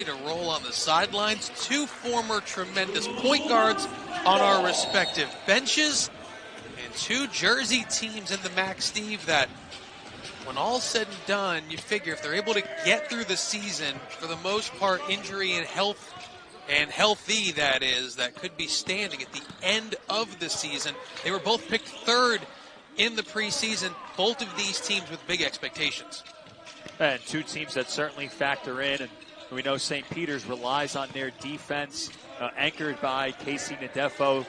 to roll on the sidelines. Two former tremendous point guards on our respective benches, and two Jersey teams in the MAC, Steve, that when all's said and done, you figure if they're able to get through the season, for the most part, injury and healthy, that is, that could be standing at the end of the season. They were both picked third in the preseason, both of these teams with big expectations. And two teams that certainly factor in, and we know St. Peter's relies on their defense, anchored by Casey Nadefo,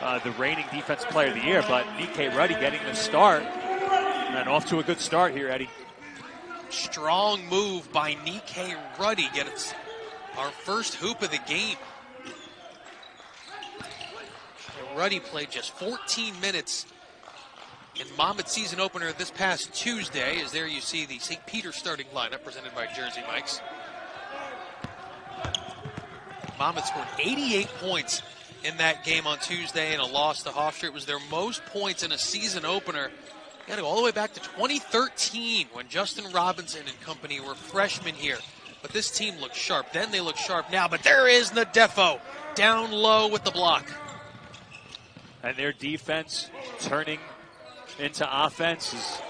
the reigning defensive player of the year, but Nikkei Ruddy getting the start, and off to a good start here, Eddie. Strong move by Nikkei Ruddy, gets our first hoop of the game. Ruddy played just 14 minutes in Monmouth season opener this past Tuesday, as there you see the St. Peter's starting lineup presented by Jersey Mike's. Monmouth scored 88 points in that game on Tuesday in a loss to Hofstra. It was their most points in a season opener. You got to go all the way back to 2013 when Justin Robinson and company were freshmen here. But this team looked sharp. Then they look sharp now. But there is Nadefo down low with the block. And their defense turning into offense as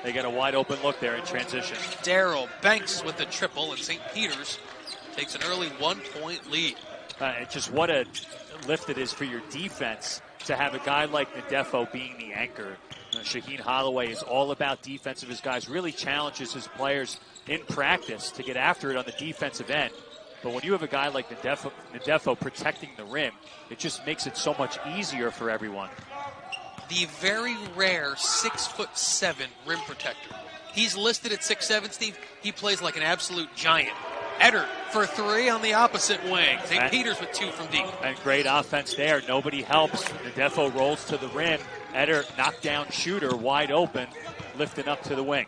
they get a wide open look there in transition. Darrell Banks with the triple, and St. Peter's takes an early 1-point lead. Just what a lift it is for your defense to have a guy like Nadefo being the anchor. Shaheen Holloway is all about defensive. His guys really challenges his players in practice to get after it on the defensive end. But when you have a guy like Nadefo protecting the rim, it just makes it so much easier for everyone. The very rare 6'7" rim protector. He's listed at 6'7", Steve. He plays like an absolute giant. Eddard for three on the opposite wing. St. Peter's with two from deep. And great offense there. Nobody helps. Nadefo rolls to the rim. Eddard, knockdown shooter, wide open, lifting up to the wing.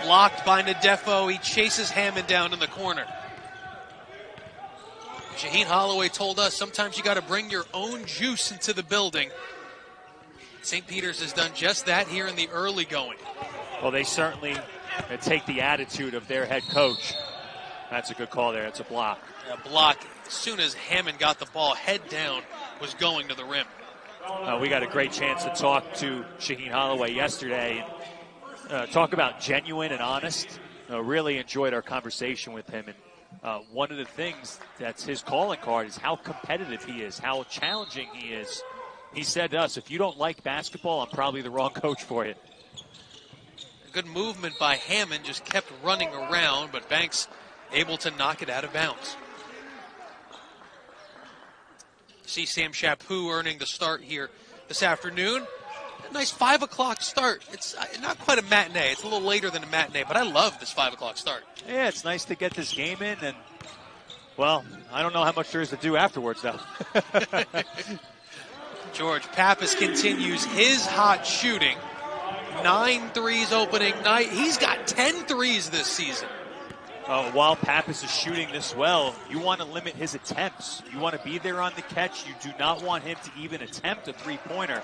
Blocked by Nadefo. He chases Hammond down in the corner. Shaheen Holloway told us sometimes you got to bring your own juice into the building. St. Peter's has done just that here in the early going. Well, they certainly take the attitude of their head coach. That's a good call there. It's a block. A block. As soon as Hammond got the ball, head down, was going to the rim. We got a great chance to talk to Shaheen Holloway yesterday and talk about genuine and honest. Really enjoyed our conversation with him. And one of the things that's his calling card is how competitive he is, how challenging he is. He said to us, if you don't like basketball, I'm probably the wrong coach for you. Good movement by Hammond, just kept running around, but Banks able to knock it out of bounds. See Sam Chaput earning the start here this afternoon. A nice 5 o'clock start. It's not quite a matinee. It's a little later than a matinee, but I love this 5 o'clock start. Yeah, it's nice to get this game in, and, well, I don't know how much there is to do afterwards, though. George Pappas continues his hot shooting. 9 threes opening night. He's got 10 threes this season. While Pappas is shooting this well, you want to limit his attempts. You want to be there on the catch. You do not want him to even attempt a three-pointer.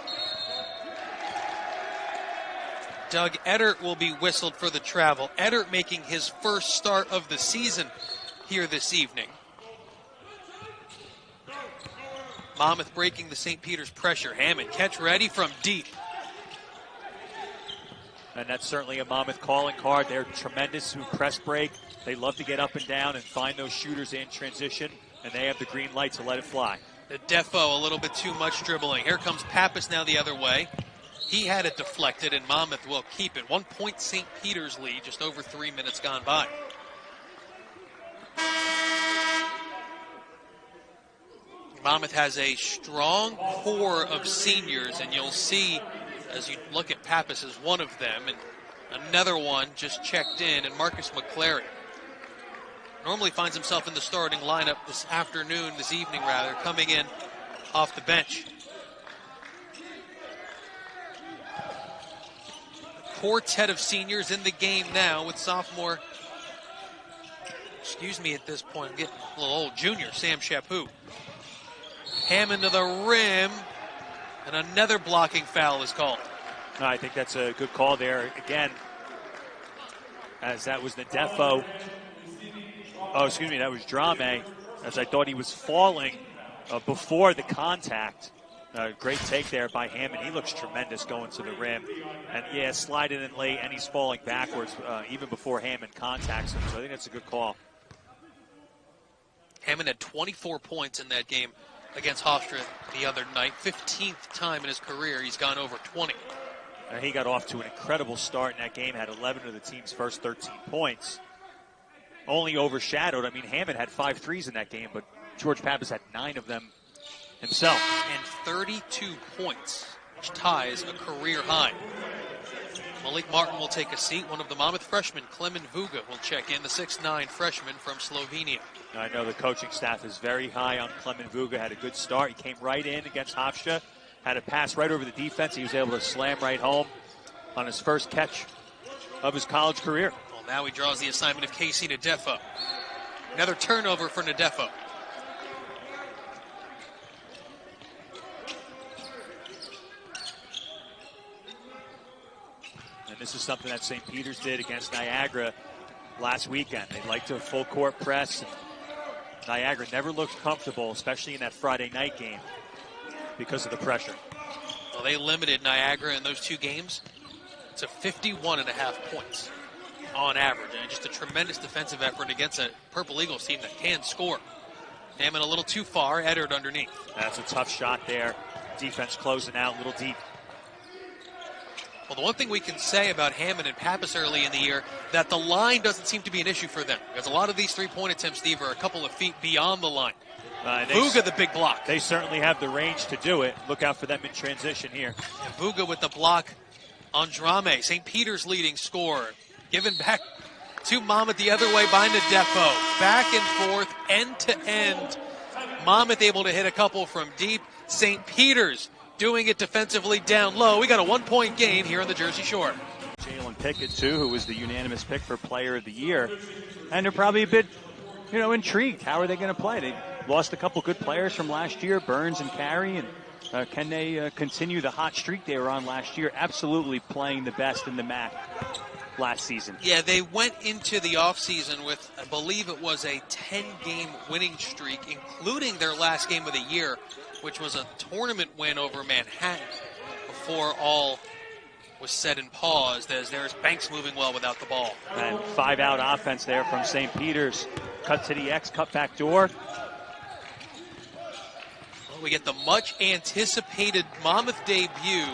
Doug Eddard will be whistled for the travel. Eddard making his first start of the season here this evening. Monmouth breaking the St. Peter's pressure. Hammond catch ready from deep. And that's certainly a Monmouth calling card. They're tremendous who press break. They love to get up and down and find those shooters in transition, and they have the green light to let it fly. Nadefo a little bit too much dribbling. Here comes Pappas now the other way. He had it deflected, and Monmouth will keep it. 1 point St. Peter's lead, just over 3 minutes gone by. Monmouth has a strong core of seniors, and you'll see as you look at Pappas as one of them, and another one just checked in, and Marcus McClary normally finds himself in the starting lineup this evening, coming in off the bench. Quartet of seniors in the game now with sophomore, at this point, I'm getting a little old, junior Sam Chaput. Hammond to the rim, and another blocking foul is called. I think that's a good call there. Again, as that was Nadefo Oh, excuse me, that was Drame, as I thought he was falling before the contact. Great take there by Hammond. He looks tremendous going to the rim. And, yeah, sliding in late, and he's falling backwards even before Hammond contacts him. So I think that's a good call. Hammond had 24 points in that game against Hofstra the other night. 15th time in his career he's gone over 20. He got off to an incredible start in that game, had 11 of the team's first 13 points. Only overshadowed. I mean, Hammond had 5 threes in that game, but George Pappas had 9 of them himself. And 32 points, which ties a career high. Malik Martin will take a seat. One of the Monmouth freshmen, Klemen Vuga, will check in, the 6'9" freshman from Slovenia. I know the coaching staff is very high on Klemen Vuga. Had a good start. He came right in against Hofstra. Had a pass right over the defense. He was able to slam right home on his first catch of his college career. Well, now he draws the assignment of Casey Nadefo. Another turnover for Nadefo. And this is something that St. Peter's did against Niagara last weekend. They liked to full court press. Niagara never looked comfortable, especially in that Friday night game, because of the pressure. Well, they limited Niagara in those 2 games to 51.5 points on average. And just a tremendous defensive effort against a Purple Eagles team that can score. Hammond a little too far, Eddard underneath. That's a tough shot there. Defense closing out a little deep. Well, the one thing we can say about Hammond and Pappas early in the year, that the line doesn't seem to be an issue for them. Because a lot of these 3-point attempts, Steve, are a couple of feet beyond the line. Vuga, the big block. They certainly have the range to do it. Look out for them in transition here. And Vuga with the block on Drame. St. Peter's leading scorer. Given back to Monmouth the other way by Nadefo. Back and forth, end to end. Monmouth able to hit a couple from deep. St. Peter's doing it defensively down low. We got a 1-point game here on the Jersey Shore. Jalen Pickett, too, who was the unanimous pick for Player of the Year. And they're probably a bit, intrigued. How are they going to play? They lost a couple good players from last year, Burns and Carey. And can they continue the hot streak they were on last year? Absolutely playing the best in the MAC last season. Yeah, they went into the offseason with, I believe it was a 10-game winning streak, including their last game of the year, which was a tournament win over Manhattan before all was said and paused, as there's Banks moving well without the ball. And 5-out offense there from St. Peter's. Cut to the X, cut back door. Well, we get the much-anticipated Monmouth debut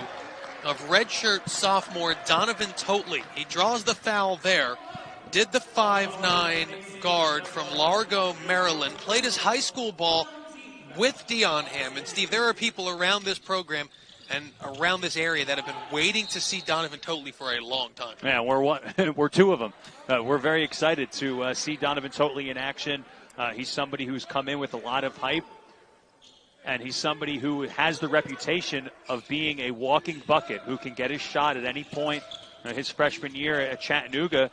of redshirt sophomore Donovan Totley. He draws the foul there. Did the 5'9" guard from Largo, Maryland. Played his high school ball with Dion Hammond. Steve, there are people around this program and around this area that have been waiting to see Donovan Totley for a long time. Yeah, we're 2 of them. We're very excited to see Donovan Totley in action. He's somebody who's come in with a lot of hype, and he's somebody who has the reputation of being a walking bucket who can get his shot at any point. His freshman year at Chattanooga,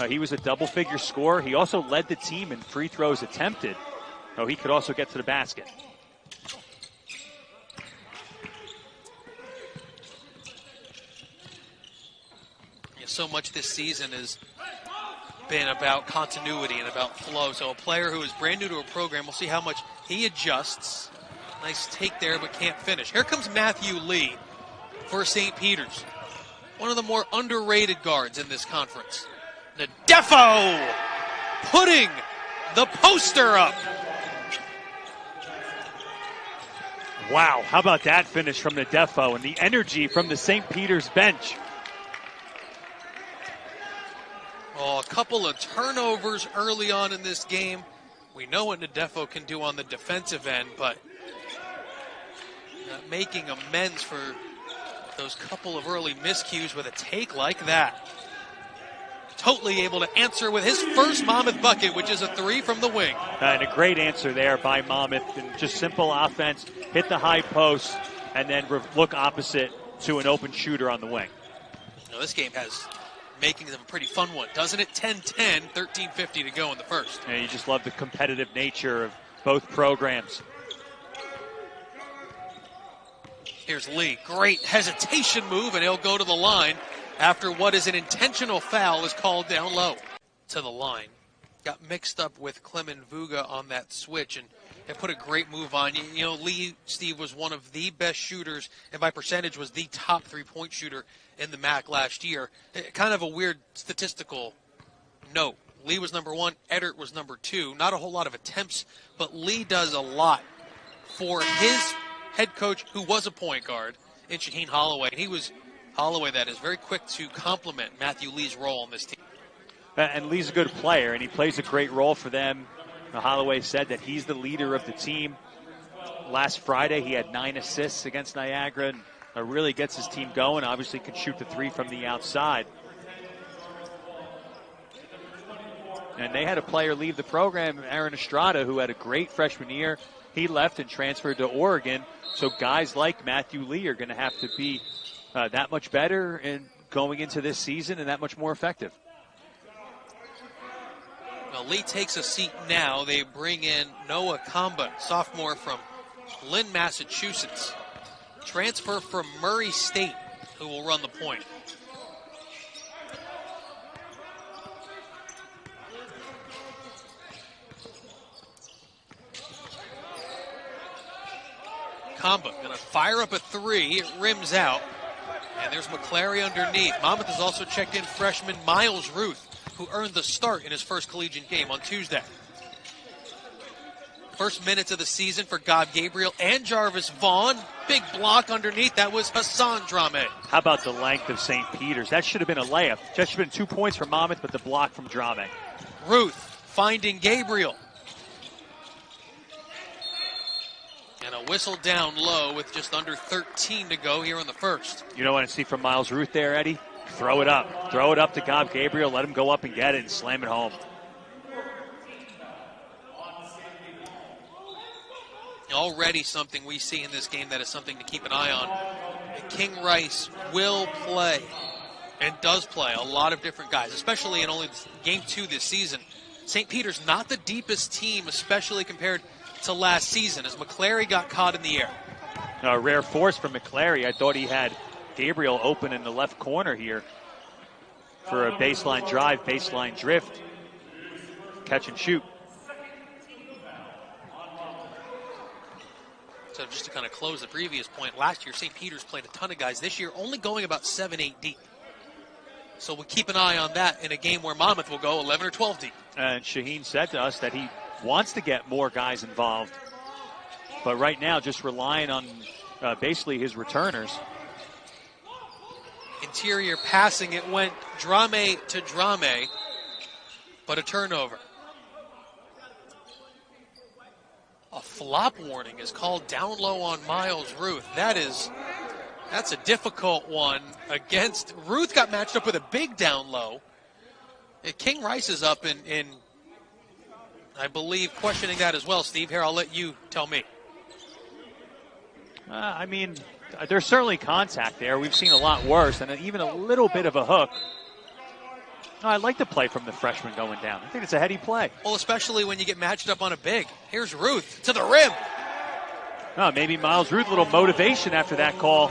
he was a double-figure scorer. He also led the team in free throws attempted. He could also get to the basket. Yeah, so much this season has been about continuity and about flow. So a player who is brand new to a program, we'll see how much he adjusts. Nice take there, but can't finish. Here comes Matthew Lee for St. Peter's. One of the more underrated guards in this conference. Nadefo putting the poster up. Wow, how about that finish from Nadefo and the energy from the St. Peter's bench. Oh, a couple of turnovers early on in this game. We know what Nadefo can do on the defensive end, but not making amends for those couple of early miscues with a take like that. Totally able to answer with his first Monmouth bucket, which is a 3 from the wing. And a great answer there by Monmouth. And just simple offense, hit the high post, and then look opposite to an open shooter on the wing. Now this game has makings of a pretty fun one, doesn't it? 10-10, 13:50 to go in the first. And you just love the competitive nature of both programs. Here's Lee. Great hesitation move, and he'll go to the line after what is an intentional foul is called down low. To the line. got mixed up with Clement Vuga on that switch and put a great move on. You know, Lee, Steve, was one of the best shooters, and by percentage was the top three-point shooter in the MAC last year. Kind of a weird statistical note. Lee was number 1, Eddard was number 2. Not a whole lot of attempts, but Lee does a lot for his head coach, who was a point guard, in Shaheen Holloway. And he was, Holloway that is, very quick to compliment Matthew Lee's role on this team. And Lee's a good player, and he plays a great role for them. Holloway said that he's the leader of the team. Last Friday, he had 9 assists against Niagara, and really gets his team going. Obviously can shoot the 3 from the outside. And they had a player leave the program, Aaron Estrada, who had a great freshman year. He left and transferred to Oregon. So guys like Matthew Lee are going to have to be that much better in going into this season and that much more effective. Well, Lee takes a seat now. They bring in Noah Kamba, sophomore from Lynn, Massachusetts. Transfer from Murray State, who will run the point. Kamba going to fire up a 3. It rims out. And there's McClary underneath. Monmouth has also checked in freshman Miles Ruth, who earned the start in his first collegiate game on Tuesday. First minutes of the season for Gob Gabriel and Jarvis Vaughn. Big block underneath. That was Hassan Drame. How about the length of St. Peter's? That should have been a layup. Just should have been 2 points for Monmouth, but the block from Drame. Ruth finding Gabriel. And a whistle down low with just under 13 to go here in the first. You know what I see from Miles Ruth there, Eddie? Throw it up. Throw it up to Gob Gabriel. Let him go up and get it and slam it home. Already something we see in this game that is something to keep an eye on. King Rice will play and does play a lot of different guys, especially in only game 2 this season. St. Peter's not the deepest team, especially compared to last season, as McClary got caught in the air. A rare force from McClary. I thought he had Gabriel open in the left corner here for a baseline drive, baseline drift, catch and shoot. So just to kind of close the previous point, last year St. Peter's played a ton of guys. This year only going about 7-8 deep. So we'll keep an eye on that in a game where Monmouth will go 11 or 12 deep. And Shaheen said to us that he wants to get more guys involved, but right now just relying on basically his returners. Interior passing, it went Drame to Drame, but a turnover. A flop warning is called down low on Miles Ruth. That's a difficult one against. Ruth got matched up with a big down low. King Rice is up in I believe, questioning that as well. Steve, here, I'll let you tell me. I mean, there's certainly contact there. We've seen a lot worse, and even a little bit of a hook. I like the play from the freshman going down. I think it's a heady play. Well, especially when you get matched up on a big. Here's Ruth to the rim. Maybe Miles Ruth, a little motivation after that call.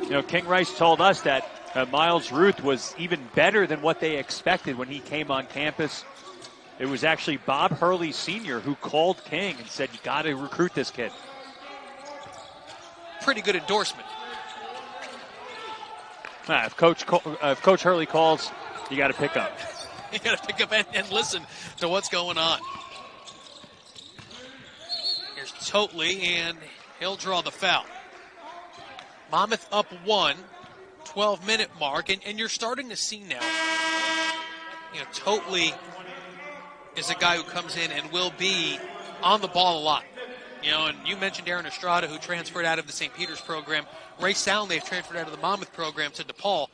You know, King Rice told us that Miles Ruth was even better than what they expected when he came on campus. It was actually Bob Hurley Sr. who called King and said, you got to recruit this kid. Pretty good endorsement. If Coach Hurley calls, you got to pick up. You got to pick up and listen to what's going on. Here's Totley, and he'll draw the foul. Monmouth up 1, 12-minute mark, and you're starting to see now, Totley is a guy who comes in and will be on the ball a lot. And you mentioned Aaron Estrada, who transferred out of the St. Peter's program. Ray Salnave transferred out of the Monmouth program to DePaul.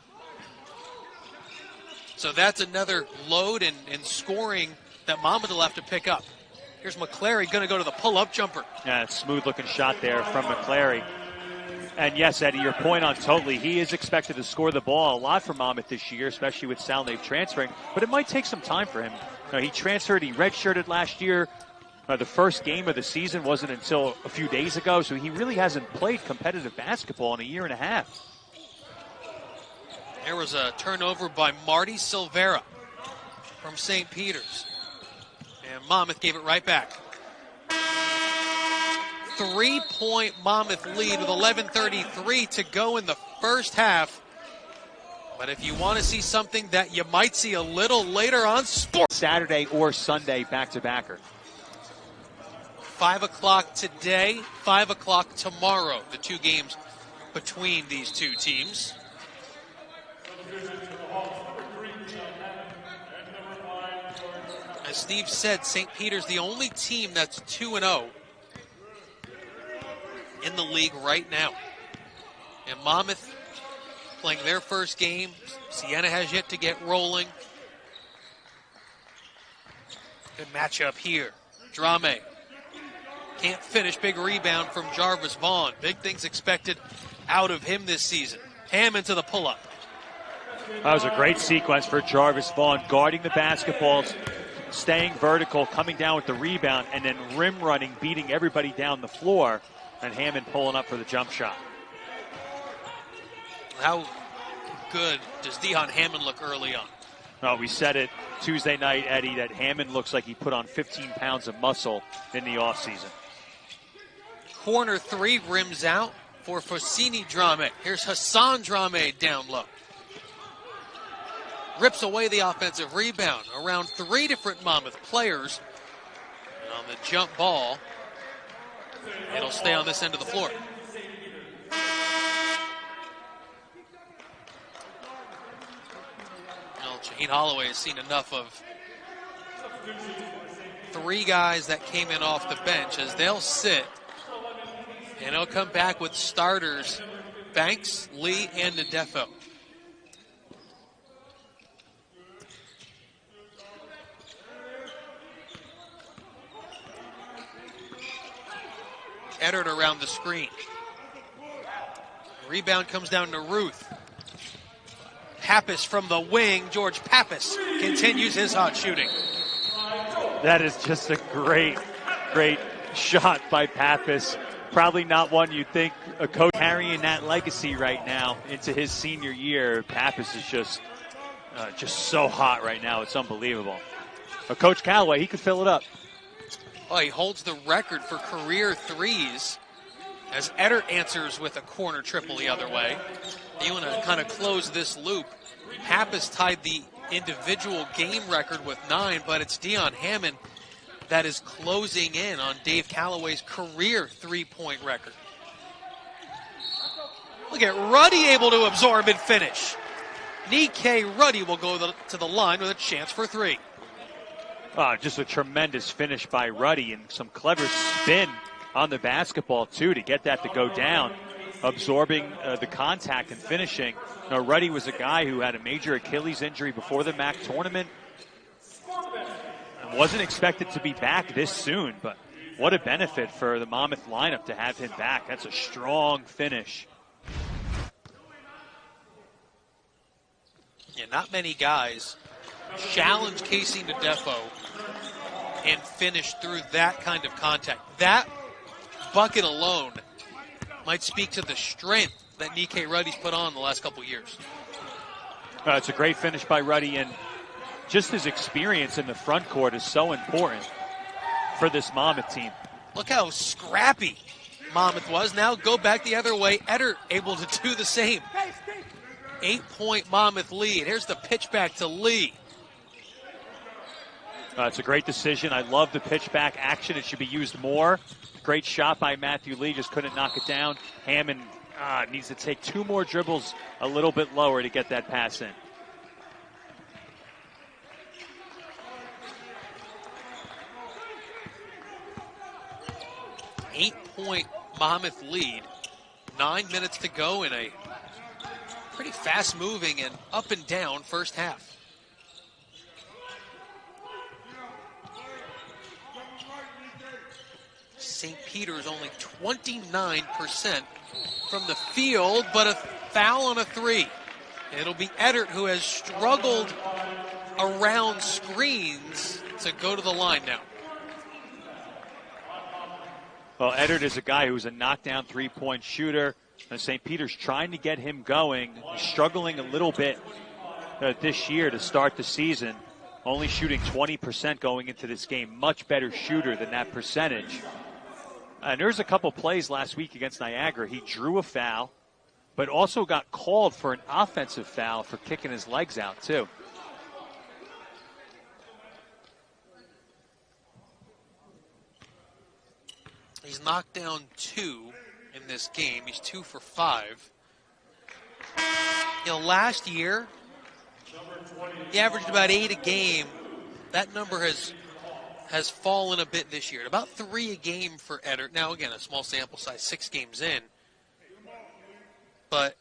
So that's another load and scoring that Monmouth will have to pick up. Here's McClary going to go to the pull-up jumper. Yeah, smooth-looking shot there from McClary. And yes, Eddie, your point on Totley, he is expected to score the ball a lot for Monmouth this year, especially with Salnave transferring. But it might take some time for him. He transferred, he redshirted last year. The first game of the season wasn't until a few days ago, so he really hasn't played competitive basketball in a year and a half. There was a turnover by Marty Silvera from St. Peter's. Monmouth gave it right back. 3-point Monmouth lead with 11:33 to go in the first half. But if you want to see something that you might see a little later on, Saturday or Sunday back-to-backer. 5 o'clock today, 5 o'clock tomorrow, the two games between these two teams. As Steve said, St. Peter's the only team that's 2-0 in the league right now. And Monmouth playing their first game. Siena has yet to get rolling. Good matchup here. Drame can't finish. Big rebound from Jarvis Vaughn. Big things expected out of him this season. Hammond to the pull-up. That was a great sequence for Jarvis Vaughn, guarding the basketballs, staying vertical, coming down with the rebound, and then rim running, beating everybody down the floor, and Hammond pulling up for the jump shot. How good does Dion Hammond look early on? Oh, we said it Tuesday night, Eddie, that Hammond looks like he put on 15 pounds of muscle in the offseason. Corner three rims out for Fosini Drame. Here's Hassan Drame down low. Rips away the offensive rebound. Around three different Monmouth players. And on the jump ball, it'll stay on this end of the floor. Well, Shaheen Holloway has seen enough of three guys that came in off the bench as they'll sit. And he'll come back with starters, Banks, Lee, and Nadefo. Eddard around the screen. Rebound comes down to Ruth. Pappas from the wing. George Pappas continues his hot shooting. That is just a great, great shot by Pappas. Probably not one you'd think a coach carrying that legacy right now into his senior year. Pappas is just so hot right now. It's unbelievable. But Coach Callaway, he could fill it up. Oh, he holds the record for career threes as Eddard answers with a corner triple the other way. You want to kind of close this loop. Pappas tied the individual game record with 9, but it's Dion Hammond that is closing in on Dave Callaway's career three-point record. Look at Ruddy able to absorb and finish. Nikkei Ruddy will go to the line with a chance for three. Just a tremendous finish by Ruddy and some clever spin on the basketball, too, to get that to go down, absorbing the contact and finishing. Now, Ruddy was a guy who had a major Achilles injury before the MAC tournament. And wasn't expected to be back this soon, but what a benefit for the Monmouth lineup to have him back. That's a strong finish. Yeah, not many guys challenge Casey Nadefo and finish through that kind of contact. That bucket alone might speak to the strength that Nikkei Ruddy's put on the last couple years. It's a great finish by Ruddy, and just his experience in the front court is so important for this Monmouth team. Look how scrappy Monmouth was. Now go back the other way. Eddard able to do the same. 8-point Monmouth lead. Here's the pitch back to Lee. It's a great decision. I love the pitch back action. It should be used more. Great shot by Matthew Lee. Just couldn't knock it down. Hammond needs to take 2 more dribbles a little bit lower to get that pass in. Eight-point Monmouth lead. 9 minutes to go in a pretty fast-moving and up and down first half. St. Peter's only 29% from the field, but a foul on a three. It'll be Eddard, who has struggled around screens, to go to the line now. Well, Eddard is a guy who's a knockdown three-point shooter. And St. Peter's trying to get him going. He's struggling a little bit this year to start the season. only shooting 20% going into this game. Much better shooter than that percentage. And there's a couple plays last week against Niagara. He drew a foul, but also got called for an offensive foul for kicking his legs out, too. He's knocked down 2 in this game. He's 2 for 5. You know, last year, he averaged about 8 a game. That number has fallen a bit this year. About 3 a game for Eddard. Now, again, a small sample size, 6 games in. But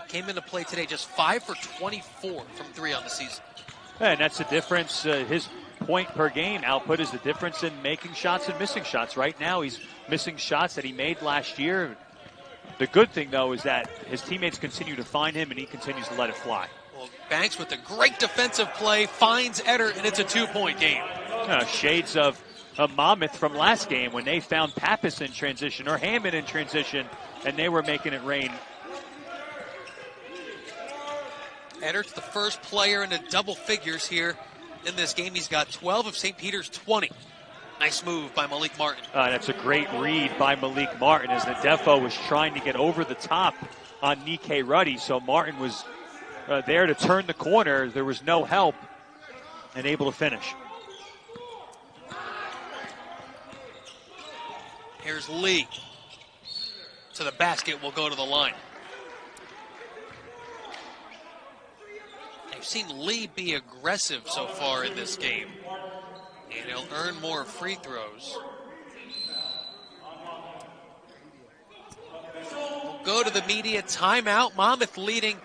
came into play today just 5 for 24 from 3 on the season. And that's the difference. His point per game output is the difference in making shots and missing shots. Right now, he's missing shots that he made last year. The good thing, though, is that his teammates continue to find him, and he continues to let it fly. Well, Banks with a great defensive play finds Eddard, and it's a 2-point game. Shades of Monmouth from last game when they found Pappas in transition or Hammond in transition, and they were making it rain. Eddard's the first player into double figures here in this game. He's got 12 of St. Peter's 20. Nice move by Malik Martin. That's a great read by Malik Martin as Nadefo was trying to get over the top on Nikkei Ruddy. So Martin was there to turn the corner. There was no help and able to finish. Here's Lee. To the basket, will go to the line. I've seen Lee be aggressive so far in this game. And he'll earn more free throws. We'll go to the media timeout. Monmouth leading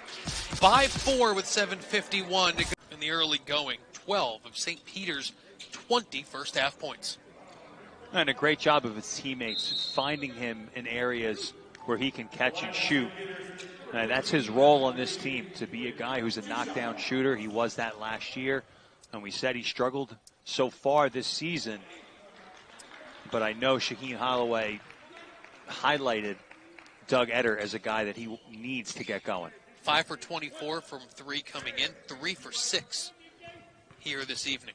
by 4 with 7:51 to go in the early going. 12 of St. Peter's 20 first half points. And a great job of his teammates finding him in areas where he can catch and shoot. That's his role on this team, to be a guy who's a knockdown shooter. He was that last year, and we said he struggled so far this season. But I know Shaheen Holloway highlighted Doug Eddard as a guy that he needs to get going. 5 for 24 from 3 coming in, 3 for 6 here this evening.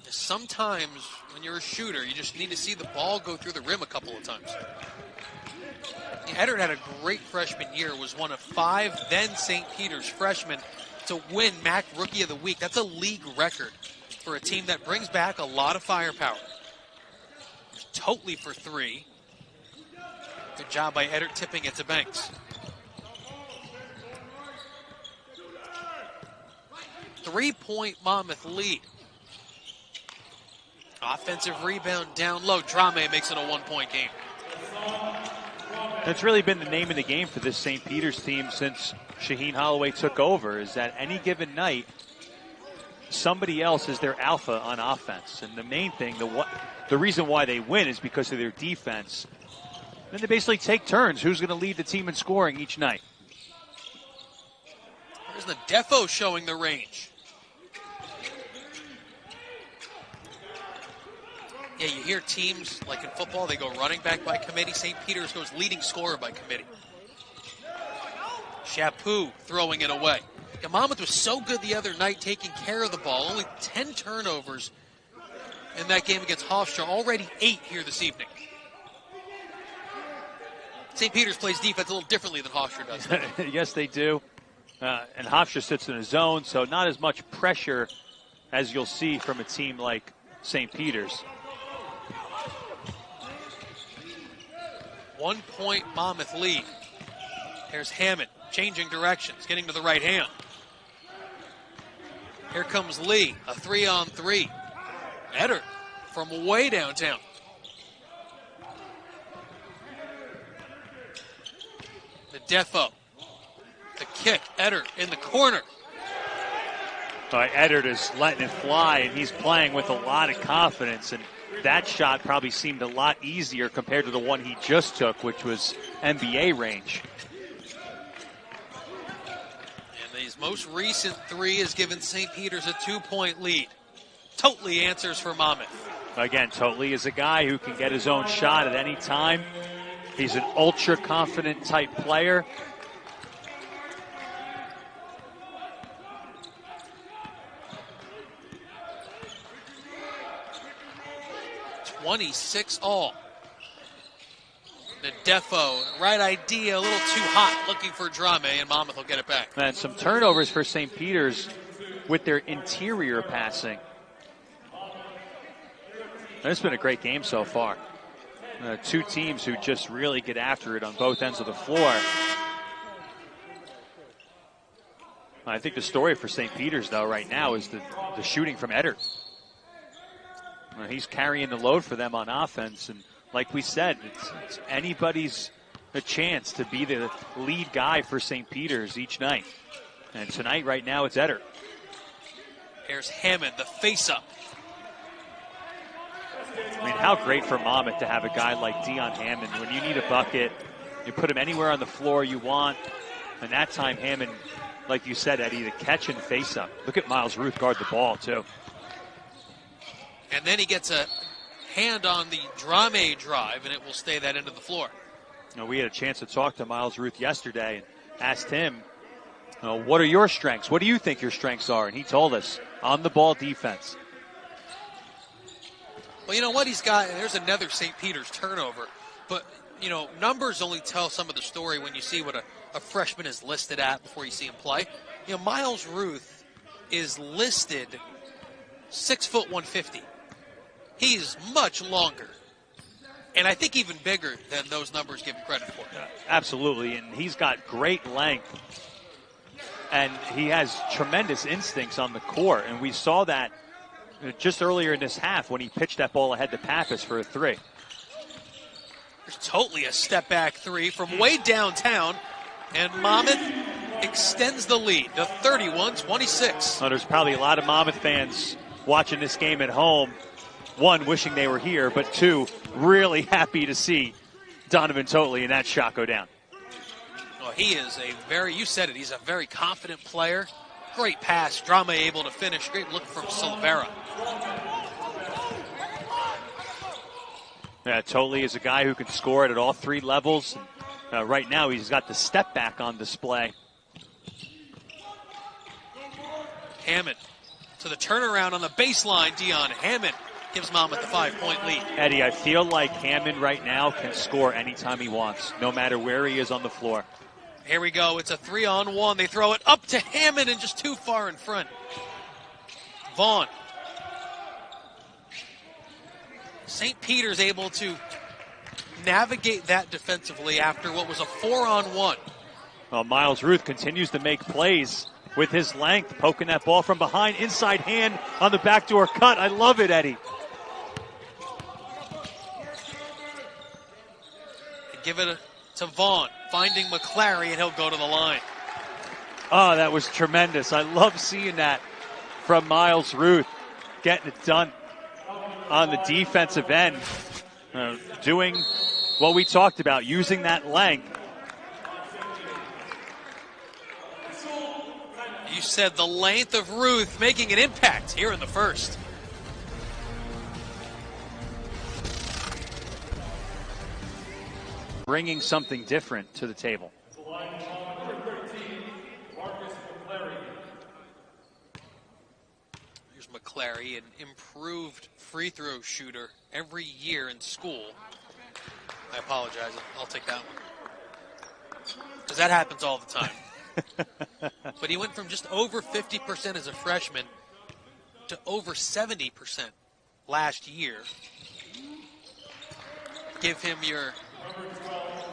Sometimes when you're a shooter, you just need to see the ball go through the rim a couple of times. Eddard had a great freshman year, was one of 5 then St. Peter's freshmen to win MAC Rookie of the Week. That's a league record for a team that brings back a lot of firepower. Totally for 3. Good job by Eddard tipping it to Banks. 3-point Monmouth lead. Offensive rebound down low. Drame makes it a 1-point game. That's really been the name of the game for this St. Peter's team since Shaheen Holloway took over, is that any given night, somebody else is their alpha on offense. And the main thing, the reason why they win is because of their defense. Then they basically take turns. Who's going to lead the team in scoring each night? There's the Defo showing the range. Yeah, you hear teams like in football, they go running back by committee. St. Peter's goes leading scorer by committee. Chaput throwing it away. Yeah, Monmouth was so good the other night taking care of the ball. Only 10 turnovers in that game against Hofstra. Already 8 here this evening. St. Peter's plays defense a little differently than Hofstra does. Yes, they do. And Hofstra sits in a zone, so not as much pressure as you'll see from a team like St. Peter's. 1-point Monmouth lead. Here's Hammond changing directions, getting to the right hand. Here comes Lee, a 3-on-3. Eddard from way downtown. The Defo. The kick. Eddard in the corner. Eddard is letting it fly, and he's playing with a lot of confidence. And that shot probably seemed a lot easier compared to the one he just took, which was NBA range. And his most recent 3 has given St. Peter's a 2-point lead. Totally answers for Monmouth. Again, Totally is a guy who can get his own shot at any time. He's an ultra-confident type player. 26 all. Nadefo, right idea, a little too hot, looking for Drame, and Monmouth will get it back. And some turnovers for St. Peter's with their interior passing. And it's been a great game so far. Two teams who just really get after it on both ends of the floor. I think the story for St. Peter's, though, right now is the shooting from Eddard. He's carrying the load for them on offense, and like we said, it's anybody's a chance to be the lead guy for St. Peter's each night. And tonight, right now, it's Eddard. Here's Hammond, the face-up. I mean, how great for Monmouth to have a guy like Dion Hammond. When you need a bucket, you put him anywhere on the floor you want. And that time, Hammond, like you said, Eddie, the catch and face-up. Look at Miles Ruth guard the ball, too. And then he gets a hand on the Drame drive, and it will stay that end of the floor. We had a chance to talk to Miles Ruth yesterday and asked him, what are your strengths? What do you think your strengths are? And he told us, on-the-ball defense. Well, you know what he's got? There's another St. Peter's turnover. But, numbers only tell some of the story when you see what a freshman is listed at before you see him play. Miles Ruth is listed 6', 150. He's much longer. And I think even bigger than those numbers give him credit for. Absolutely, and he's got great length. And he has tremendous instincts on the court. And we saw that just earlier in this half when he pitched that ball ahead to Pappas for a three. There's totally a step-back three from way downtown. And Monmouth extends the lead to 31-26. There's probably a lot of Monmouth fans watching this game at home. One, wishing they were here, but two, really happy to see Donovan Totley and that shot go down. Well, he is you said it, he's a very confident player. Great pass, Drame able to finish. Great look from Silvera. Yeah, Totley is a guy who can score it at all three levels. Right now, he's got the step back on display. Hammond to the turnaround on the baseline. Dion Hammond gives Monmouth a 5-point lead. Eddie, I feel like Hammond right now can score anytime he wants, no matter where he is on the floor. Here we go. It's a 3-on-1. They throw it up to Hammond and just too far in front. Vaughn. St. Peter's able to navigate that defensively after what was a 4-on-1. Well, Miles Ruth continues to make plays with his length, poking that ball from behind, inside hand on the backdoor cut. I love it, Eddie. Give it to Vaughn, finding McClary, and he'll go to the line. Oh, that was tremendous. I love seeing that from Miles Ruth, getting it done on the defensive end, doing what we talked about, using that length. You said the length of Ruth making an impact here in the first. Bringing something different to the table. Here's McClary, an improved free throw shooter every year in school. I apologize. I'll take that one. Because that happens all the time. But he went from just over 50% as a freshman to over 70% last year. Give him your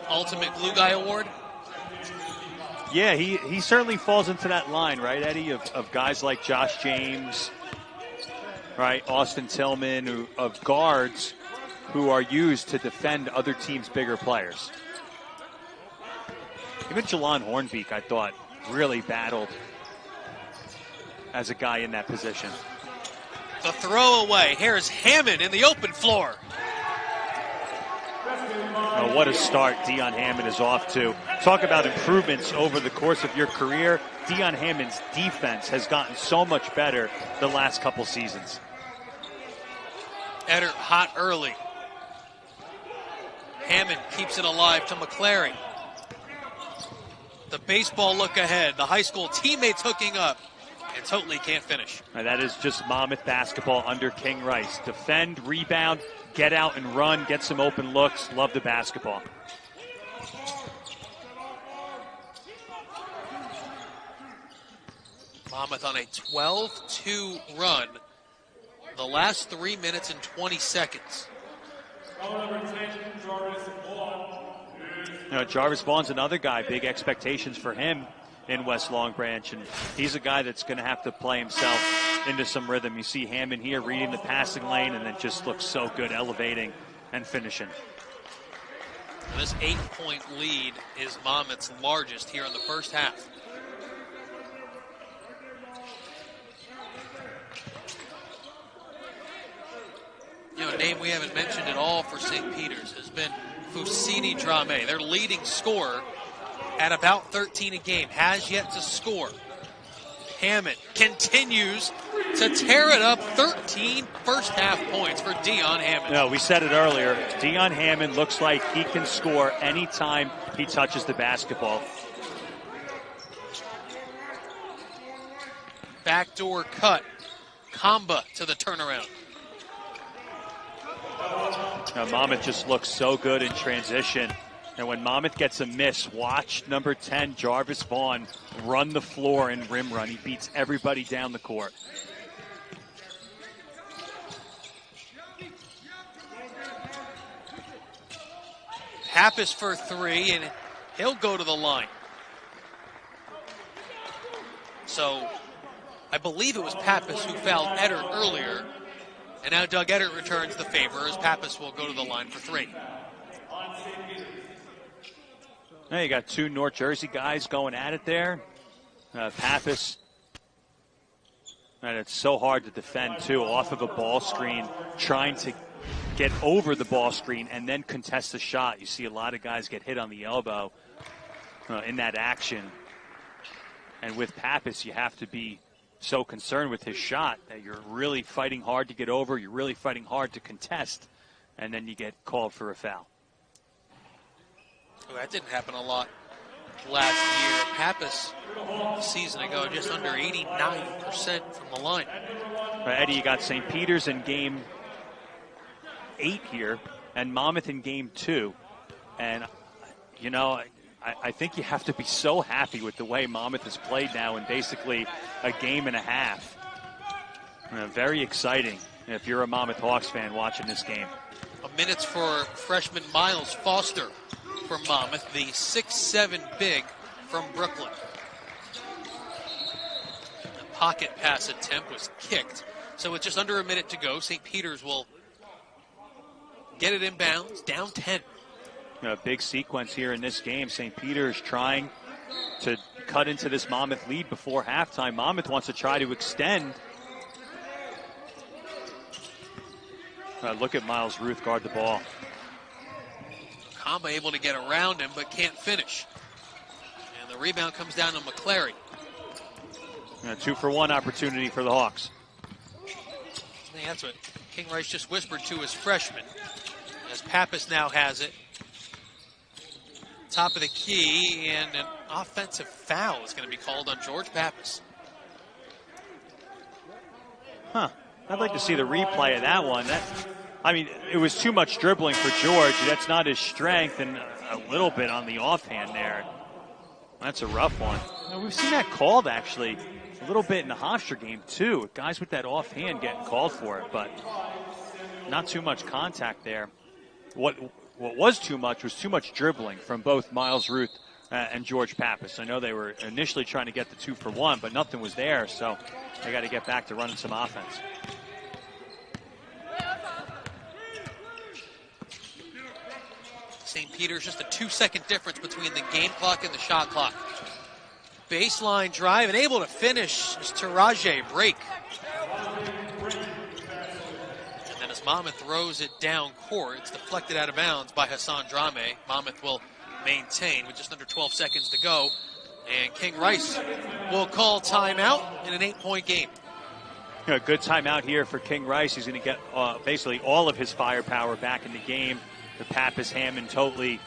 ultimate glue guy award. Yeah, he certainly falls into that line, right, Eddie, of guys like Josh James, right, Austin Tillman, of guards who are used to defend other teams' bigger players. Even Jalon Hornbeek, I thought, really battled as a guy in that position. The throwaway. Here's Hammond in the open floor. Oh, what a start Dion Hammond is off to. Talk about improvements over the course of your career. Dion Hammond's defense has gotten so much better the last couple seasons. Eddard hot early. Hammond keeps it alive to McClary. The baseball look ahead. The high school teammates hooking up. And Totally can't finish. And that is just Monmouth basketball under King Rice. Defend, rebound, get out and run, get some open looks. Love the basketball. Monmouth on a 12-2 run. The last 3 minutes and 20 seconds. Jarvis Vaughn's another guy. Big expectations for him in West Long Branch, and he's a guy that's going to have to play himself into some rhythm. You see Hammond here reading the passing lane, and it just looks so good, elevating and finishing. And this 8-point lead is Monmouth's largest here in the first half. A name we haven't mentioned at all for St. Peter's has been Foussini Dramé. Their leading scorer at about 13 a game, has yet to score. Hammond continues to tear it up. 13 first half points for Dion Hammond. No, we said it earlier. Dion Hammond looks like he can score anytime he touches the basketball. Backdoor cut. Kamba to the turnaround. Monmouth just looks so good in transition. And when Monmouth gets a miss, watch number 10, Jarvis Vaughn, run the floor and rim run. He beats everybody down the court. Pappas for three, and he'll go to the line. So I believe it was Pappas who fouled Eddard earlier. And now Doug Eddard returns the favor as Pappas will go to the line for three. Now you got two North Jersey guys going at it there. Pappas, and it's so hard to defend too, off of a ball screen, trying to get over the ball screen and then contest the shot. You see a lot of guys get hit on the elbow in that action. And with Pappas, you have to be so concerned with his shot that you're really fighting hard to get over, you're really fighting hard to contest, and then you get called for a foul. That didn't happen a lot last year. Pappas, a season ago, just under 89% from the line. Eddie, you got St. Peter's in game 8 here, and Monmouth in game 2. And, I think you have to be so happy with the way Monmouth has played now in basically a game and a half. Very exciting if you're a Monmouth Hawks fan watching this game. Minutes for freshman Miles Foster from Monmouth, the 6'7" big from Brooklyn. The pocket pass attempt was kicked. So with just under a minute to go, St. Peter's will get it inbounds, down 10. A big sequence here in this game. St. Peter's trying to cut into this Monmouth lead before halftime. Monmouth wants to try to extend. Look at Miles Ruth guard the ball. Kamba able to get around him, but can't finish. And the rebound comes down to McClary. A 2-for-1 opportunity for the Hawks. I think that's what King Rice just whispered to his freshman. As Pappas now has it. Top of the key, and an offensive foul is going to be called on George Pappas. I'd like to see the replay of that one. It was too much dribbling for George. That's not his strength, and a little bit on the offhand there. That's a rough one. We've seen that called, actually, a little bit in the Hofstra game, too. Guys with that offhand getting called for it, but not too much contact there. What was too much was too much dribbling from both Miles Ruth and George Pappas. I know they were initially trying to get the 2-for-1, but nothing was there, so they got to get back to running some offense. St. Peter's just a 2-second difference between the game clock and the shot clock. Baseline drive and able to finish is Taraje break. And then as Monmouth throws it down court, it's deflected out of bounds by Hassan Drame. Monmouth will maintain with just under 12 seconds to go. And King Rice will call timeout in an 8-point game. A good timeout here for King Rice. He's going to get basically all of his firepower back in the game. The Pappas, Hammond, Totley,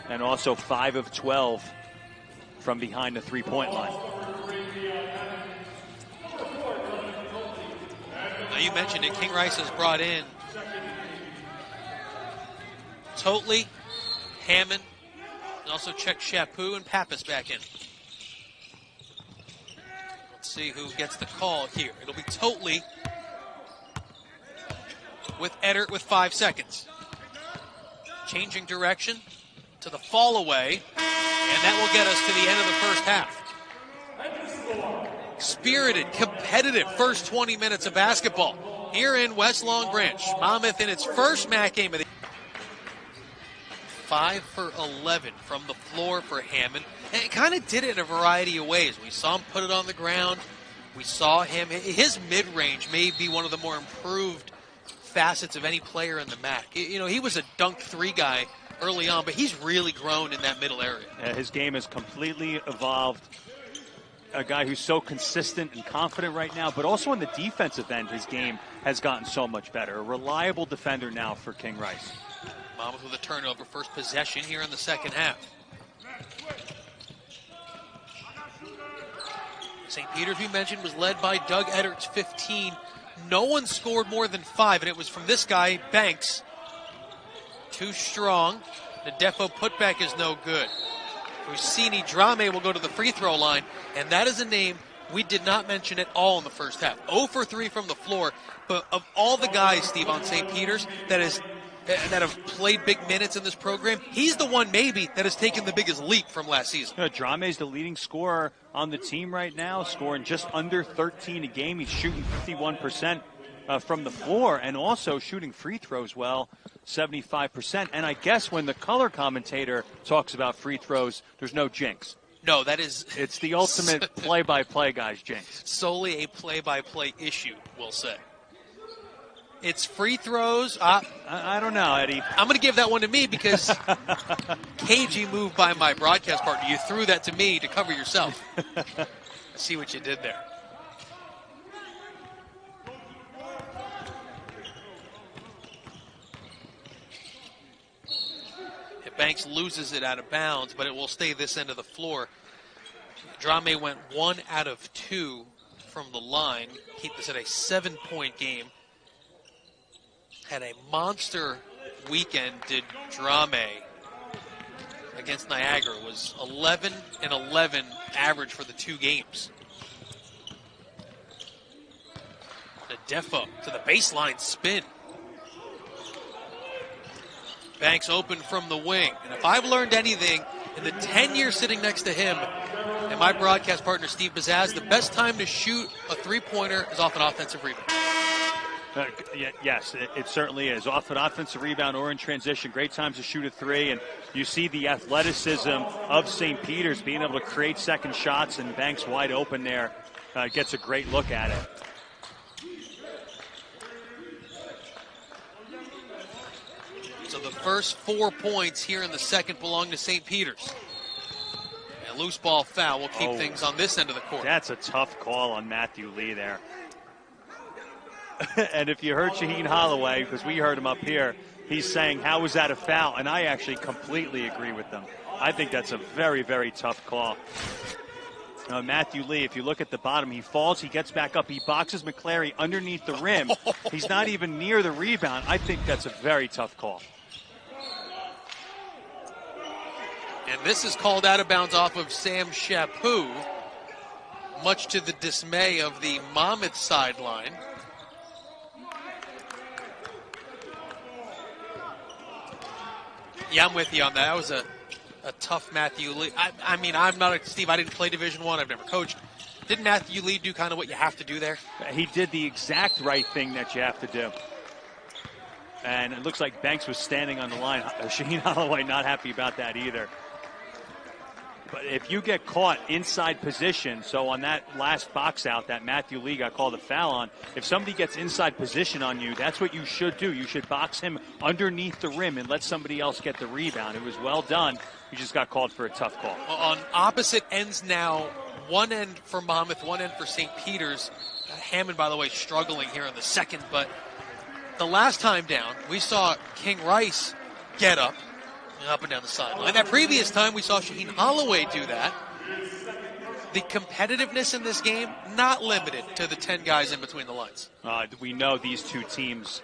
and also 5 of 12 from behind the 3-point line. You mentioned it. King Rice has brought in Totley, Hammond, and also checked Chaput and Pappas back in. Let's see who gets the call here. It'll be Totley with Eddard with 5 seconds. Changing direction to the fall away, and that will get us to the end of the first half. Spirited, competitive first 20 minutes of basketball here in West Long Branch. Monmouth in its first MAC game of the 5 for 11 from the floor for Hammond. And it kind of did it in a variety of ways. We saw him put it on the ground. We saw him, his mid-range may be one of the more improved facets of any player in the MAC. You know, he was a dunk 3 guy early on, but he's really grown in that middle area. His game has completely evolved. A guy who's so consistent and confident right now, but also on the defensive end, his game has gotten so much better. A reliable defender now for King Rice. Monmouth with a turnover, first possession here in the second half. St. Peter's, we mentioned, was led by Doug Eddards, 15. No one scored more than 5, and it was from this guy, Banks. Too strong. The Defo putback is no good. Rossini Drame will go to the free throw line, and that is a name we did not mention at all in the first half. 0 for 3 from the floor, but of all the guys, Steve, on St. Peter's that have played big minutes in this program, he's the one maybe that has taken the biggest leap from last season. Drame is the leading scorer on the team right now, scoring just under 13 a game. He's shooting 51% from the floor and also shooting free throws well, 75%. And I guess when the color commentator talks about free throws, there's no jinx. No, that is... It's the ultimate play-by-play guy's jinx. Solely a play-by-play issue, we'll say. It's free throws. I don't know, Eddie. I'm going to give that one to me because cagey move by my broadcast partner. You threw that to me to cover yourself. I see what you did there. Banks loses it out of bounds, but it will stay this end of the floor. Drame went 1 out of 2 from the line. Keep this at a 7-point game. Had a monster weekend, did Drame, against Niagara. It was 11 and 11 average for the 2 games. The Defo to the baseline spin. Banks open from the wing. And if I've learned anything in the 10 years sitting next to him and my broadcast partner, Steve Bazaz, the best time to shoot a three-pointer is off an offensive rebound. Yes, it certainly is. Off an offensive rebound or in transition, great times to shoot a 3. And you see the athleticism of St. Peter's being able to create second shots, and Banks wide open there gets a great look at it. So the first 4 points here in the second belong to St. Peter's. And loose ball foul will keep things on this end of the court. That's a tough call on Matthew Lee there. And if you heard Shaheen Holloway, because we heard him up here, he's saying, how was that a foul? And I actually completely agree with them. I think that's a very, very tough call. Matthew Lee, if you look at the bottom, he falls, he gets back up, he boxes McClary underneath the rim. He's not even near the rebound. I think that's a very tough call. And this is called out of bounds off of Sam Chaput, much to the dismay of the Monmouth sideline. Yeah, I'm with you on that. That was a tough Matthew Lee. I mean, I'm not Steve. I didn't play Division I. I've never coached. Didn't Matthew Lee do kind of what you have to do there? He did the exact right thing that you have to do. And it looks like Banks was standing on the line. Shaheen Holloway not happy about that either. But if you get caught inside position, so on that last box out that Matthew Lee got called a foul on, if somebody gets inside position on you, that's what you should do. You should box him underneath the rim and let somebody else get the rebound. It was well done. You just got called for a tough call. On opposite ends now, one end for Monmouth, one end for St. Peter's. Hammond, by the way, struggling here in the second, but the last time down, we saw King Rice get up and down the sideline. That previous time, we saw Shaheen Holloway do that. the competitiveness in this game, not limited to the 10 guys in between the lines. We know these two teams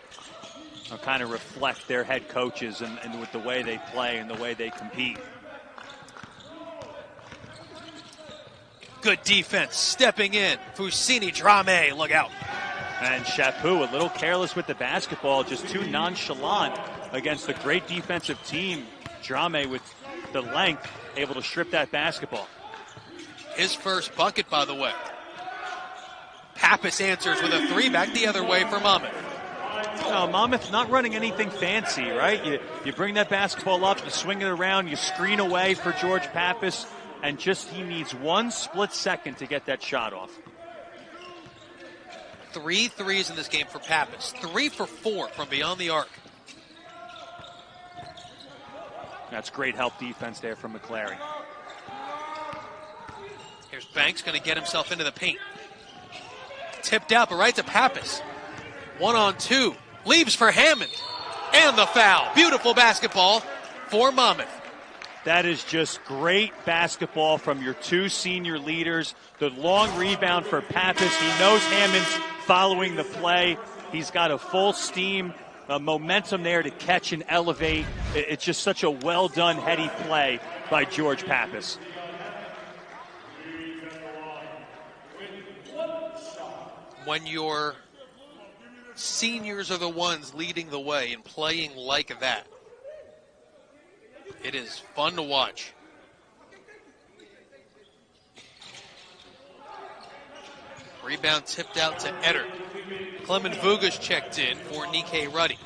kind of reflect their head coaches and with the way they play and the way they compete. Good defense, stepping in. Fusini, Drame, look out. And Chaput, a little careless with the basketball, just too nonchalant against a great defensive team. Drame with the length, able to strip that basketball. His first bucket, by the way. Pappas answers with a three, back the other way for Monmouth. No, Monmouth not running anything fancy, right? You bring that basketball up, you swing it around, you screen away for George Pappas, and just he needs one split second to get that shot off. 3 threes in this game for Pappas. 3 for 4 from beyond the arc. That's great help defense there from McClary. Here's Banks, going to get himself into the paint. Tipped out, but right to Pappas. 1-on-2. Leaves for Hammond. And the foul. Beautiful basketball for Monmouth. That is just great basketball from your two senior leaders. The long rebound for Pappas. He knows Hammond's following the play. He's got a full steam momentum there to catch and elevate. It's just such a well-done, heady play by George Pappas. When your seniors are the ones leading the way and playing like that, it is fun to watch. Rebound tipped out to Etter. Clement Vuga's checked in for Nikkei Ruddy.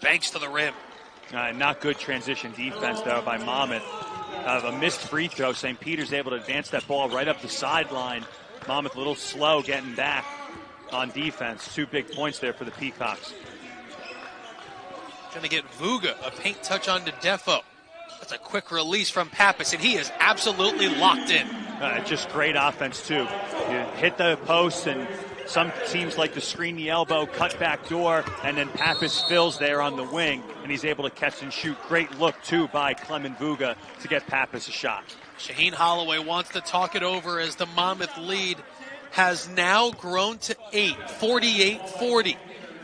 Banks to the rim. Not good transition defense, though, by Monmouth. A missed free throw. St. Peter's able to advance that ball right up the sideline. Monmouth a little slow getting back on defense. 2 big points there for the Peacocks. Going to get Vuga a paint touch on to Defo. That's a quick release from Pappas, and he is absolutely locked in. Just great offense, too. You hit the post, and some teams like to screen the elbow, cut back door, and then Pappas fills there on the wing, and he's able to catch and shoot. Great look, too, by Clement Vuga to get Pappas a shot. Shaheen Holloway wants to talk it over as the Monmouth lead has now grown to 8, 48-40.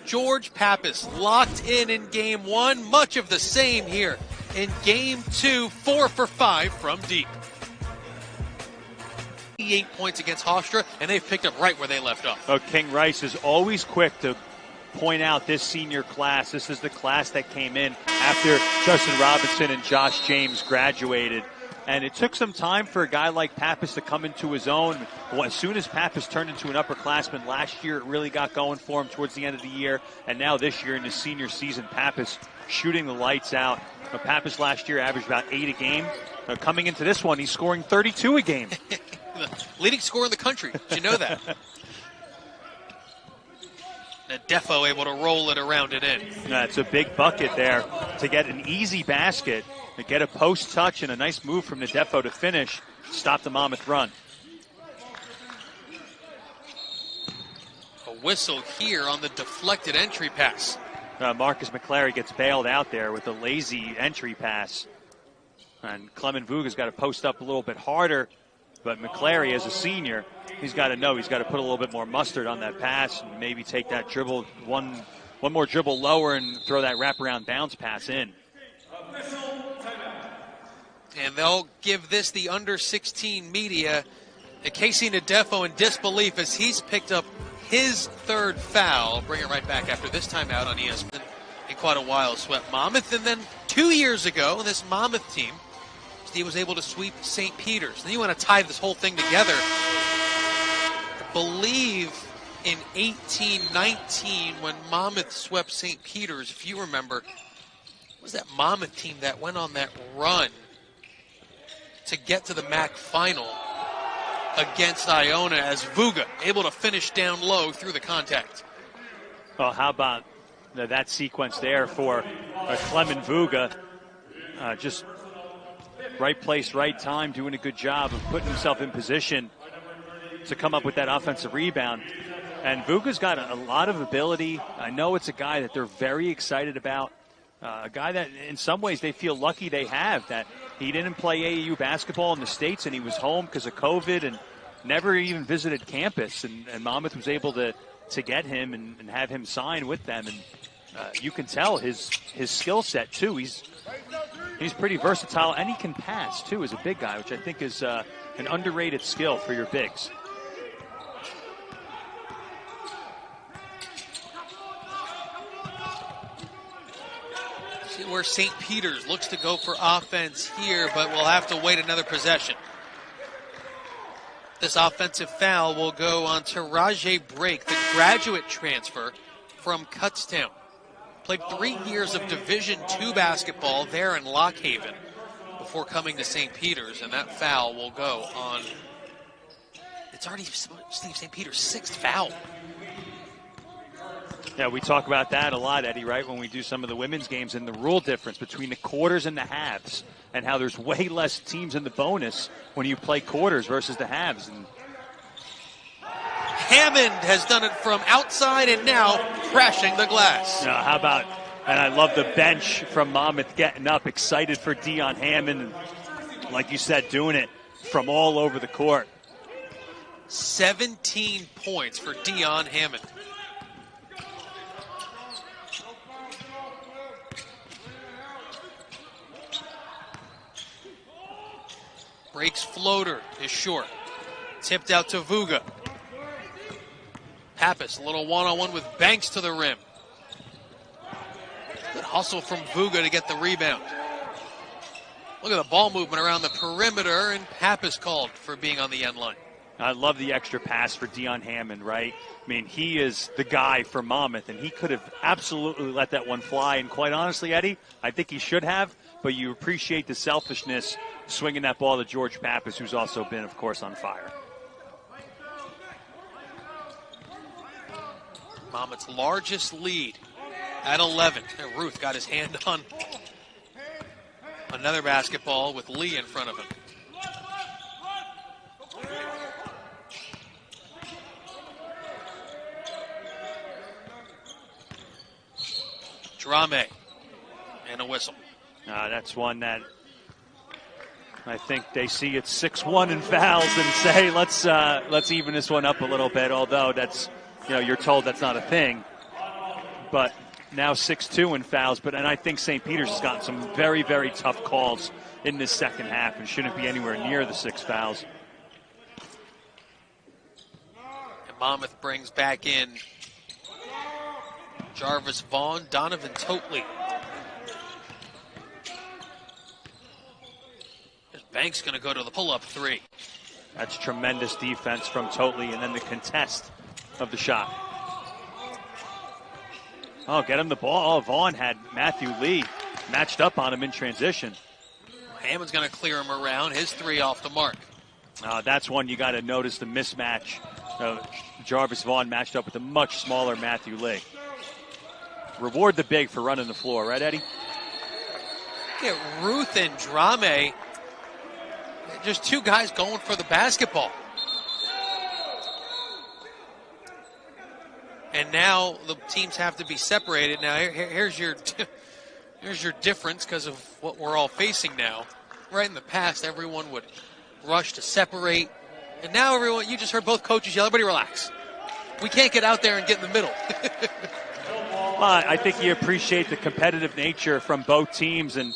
George Pappas locked in game 1. Much of the same here in game 2, 4 for 5 from deep. 8 points against Hofstra, and they've picked up right where they left off. King Rice is always quick to point out this senior class. This is the class that came in after Justin Robinson and Josh James graduated. And it took some time for a guy like Pappas to come into his own. As soon as Pappas turned into an upperclassman last year, it really got going for him towards the end of the year. And now this year in his senior season, Pappas shooting the lights out. Pappas last year averaged about 8 a game. Coming into this one, he's scoring 32 a game. The leading scorer in the country. Did you know that? Defo able to roll it around it in. It's a big bucket there to get an easy basket, to get a post touch and a nice move from Defo to finish, stop the Monmouth run. A whistle here on the deflected entry pass. Marcus McClary gets bailed out there with a lazy entry pass. And Clement Vuga's got to post up a little bit harder. But McClary, as a senior, he's got to know he's got to put a little bit more mustard on that pass and maybe take that dribble, one more dribble lower and throw that wraparound bounce pass in. And they'll give this the under-16 media. Casey Nadefo in disbelief as he's picked up his 3rd foul. Bring it right back after this timeout on ESPN. In quite a while, swept Monmouth. And then 2 years ago, this Monmouth team, he was able to sweep St. Peter's. Then you want to tie this whole thing together. I believe in 18-19 when Monmouth swept St. Peter's, if you remember, it was that Monmouth team that went on that run to get to the MAC final against Iona as Vuga able to finish down low through the contact. Well, how about that sequence there for Clement Vuga? Just right place, right time, doing a good job of putting himself in position to come up with that offensive rebound. And Vuga's got a lot of ability. I know it's a guy that they're very excited about. A guy that in some ways they feel lucky they have, that He didn't play AAU basketball in the States, and he was home because of COVID and never even visited campus. And Monmouth was able to get him and have him sign with them. And you can tell his skill set, too. He's pretty versatile, and he can pass, too, as a big guy, which I think is an underrated skill for your bigs. See where St. Peter's looks to go for offense here, but we'll have to wait another possession. This offensive foul will go on to Rajay Brake, the graduate transfer from Kutztown. Played 3 years of Division II basketball there in Lock Haven before coming to St. Peter's, and that foul will go on. It's already Steve St. Peter's 6th foul. Yeah, we talk about that a lot, Eddie, right, when we do some of the women's games and the rule difference between the quarters and the halves and how there's way less teams in the bonus when you play quarters versus the halves. And Hammond has done it from outside and now crashing the glass. how about, and I love the bench from Monmouth getting up, excited for Dion Hammond, and like you said, doing it from all over the court. 17 points for Dion Hammond. Brake's floater is short. Tipped out to Vuga. Pappas, a little one-on-one with Banks to the rim. Good hustle from Vuga to get the rebound. Look at the ball movement around the perimeter, and Pappas called for being on the end line. I love the extra pass for Dion Hammond, right? I mean, he is the guy for Monmouth, and he could have absolutely let that one fly. And quite honestly, Eddie, I think he should have, but you appreciate the selfishness swinging that ball to George Pappas, who's also been, of course, on fire. Monmouth's largest lead at 11. And Ruth got his hand on another basketball with Lee in front of him. Drame and a whistle. That's one that I think they see it's 6-1 in fouls and say, let's even this one up a little bit, although that's, you're told that's not a thing. But now 6-2 in fouls, and I think St. Peter's has gotten some very, very tough calls in this second half and shouldn't be anywhere near the 6 fouls. And Monmouth brings back in Jarvis Vaughn, Donovan Totley. Banks going to go to the pull-up 3. That's tremendous defense from Totley, and then the contest of the shot. Oh, get him the ball. Oh, Vaughn had Matthew Lee matched up on him in transition. Hammond's going to clear him around. His 3 off the mark. That's one you got to notice the mismatch. Jarvis Vaughn matched up with a much smaller Matthew Lee. Reward the big for running the floor, right, Eddie? Get Ruth and Drame. Just 2 guys going for the basketball. And now the teams have to be separated. Now here's your difference because of what we're all facing now. Right in the past, everyone would rush to separate. And now everyone, you just heard both coaches yell, everybody relax. We can't get out there and get in the middle. I think you appreciate the competitive nature from both teams, and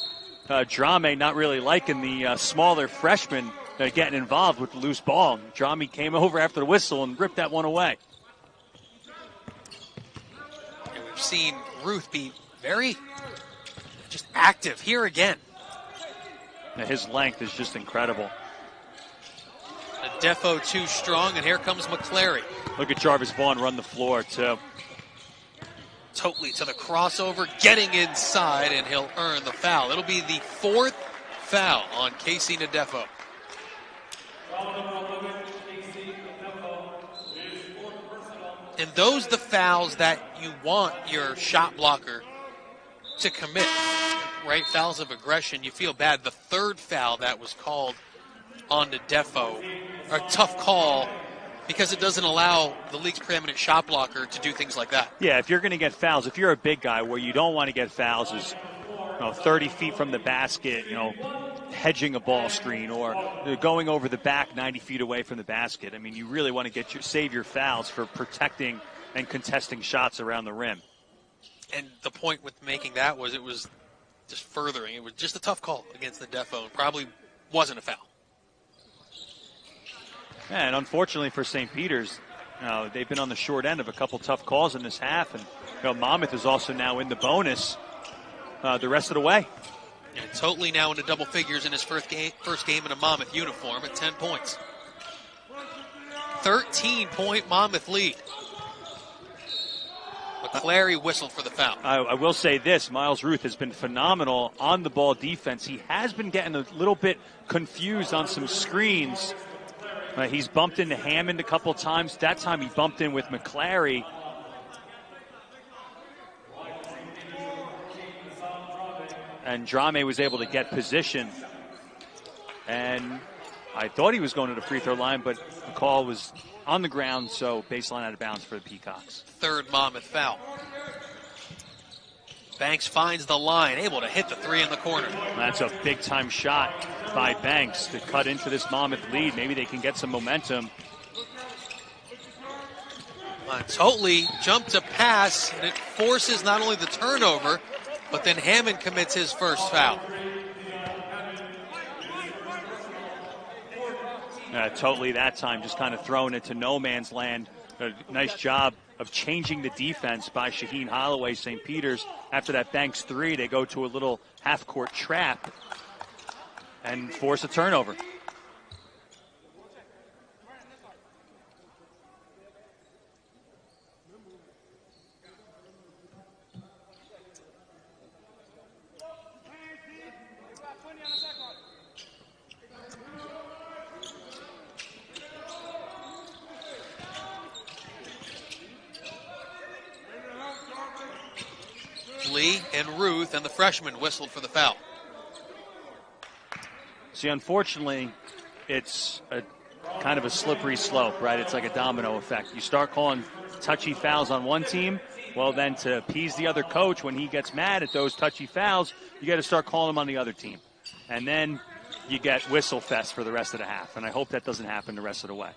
Drame not really liking the smaller freshman getting involved with the loose ball. Drame came over after the whistle and ripped that one away. And we've seen Ruth be very just active here again. His length is just incredible. A Defo too strong, and here comes McClary. Look at Jarvis Vaughn run the floor, too. Totley to the crossover, getting inside, and he'll earn the foul. It'll be the 4th foul on Casey Nadefo. And those the fouls that you want your shot blocker to commit, right? Fouls of aggression, you feel bad. The 3rd foul that was called on Nadefo, a tough call, because it doesn't allow the league's preeminent shot blocker to do things like that. Yeah, if you're going to get fouls, if you're a big guy, where you don't want to get fouls is 30 feet from the basket, hedging a ball screen or going over the back 90 feet away from the basket. I mean, you really want to save your fouls for protecting and contesting shots around the rim. And the point with making that was it was just furthering. It was just a tough call against the Defo and probably wasn't a foul. And unfortunately for St. Peter's, they've been on the short end of a couple tough calls in this half. And Monmouth is also now in the bonus the rest of the way. And totally now into double figures in his first game in a Monmouth uniform at 10 points. 13-point Monmouth lead. McClary whistled for the foul. I will say this, Miles Ruth has been phenomenal on the ball defense. He has been getting a little bit confused on some screens. He's bumped into Hammond a couple times. That time he bumped in with McClary. And Drame was able to get position. And I thought he was going to the free throw line, but the call was on the ground, so baseline out of bounds for the Peacocks. Third Monmouth foul. Banks finds the line, able to hit the three in the corner. That's a big-time shot by Banks to cut into this Monmouth lead. Maybe they can get some momentum. Totally jumped to pass, and it forces not only the turnover, but then Hammond commits his first foul. Totally that time just kind of thrown into no man's land. A nice job of changing the defense by Shaheen Holloway. St. Peter's, after that Banks three, they go to a little half-court trap and force a turnover. Lee and Ruth and the freshman whistled for the foul. See, unfortunately, it's a kind of a slippery slope, right? It's like a domino effect. You start calling touchy fouls on one team, well, then to appease the other coach when he gets mad at those touchy fouls, you got to start calling them on the other team. And then you get whistle fest for the rest of the half. And I hope that doesn't happen the rest of the way.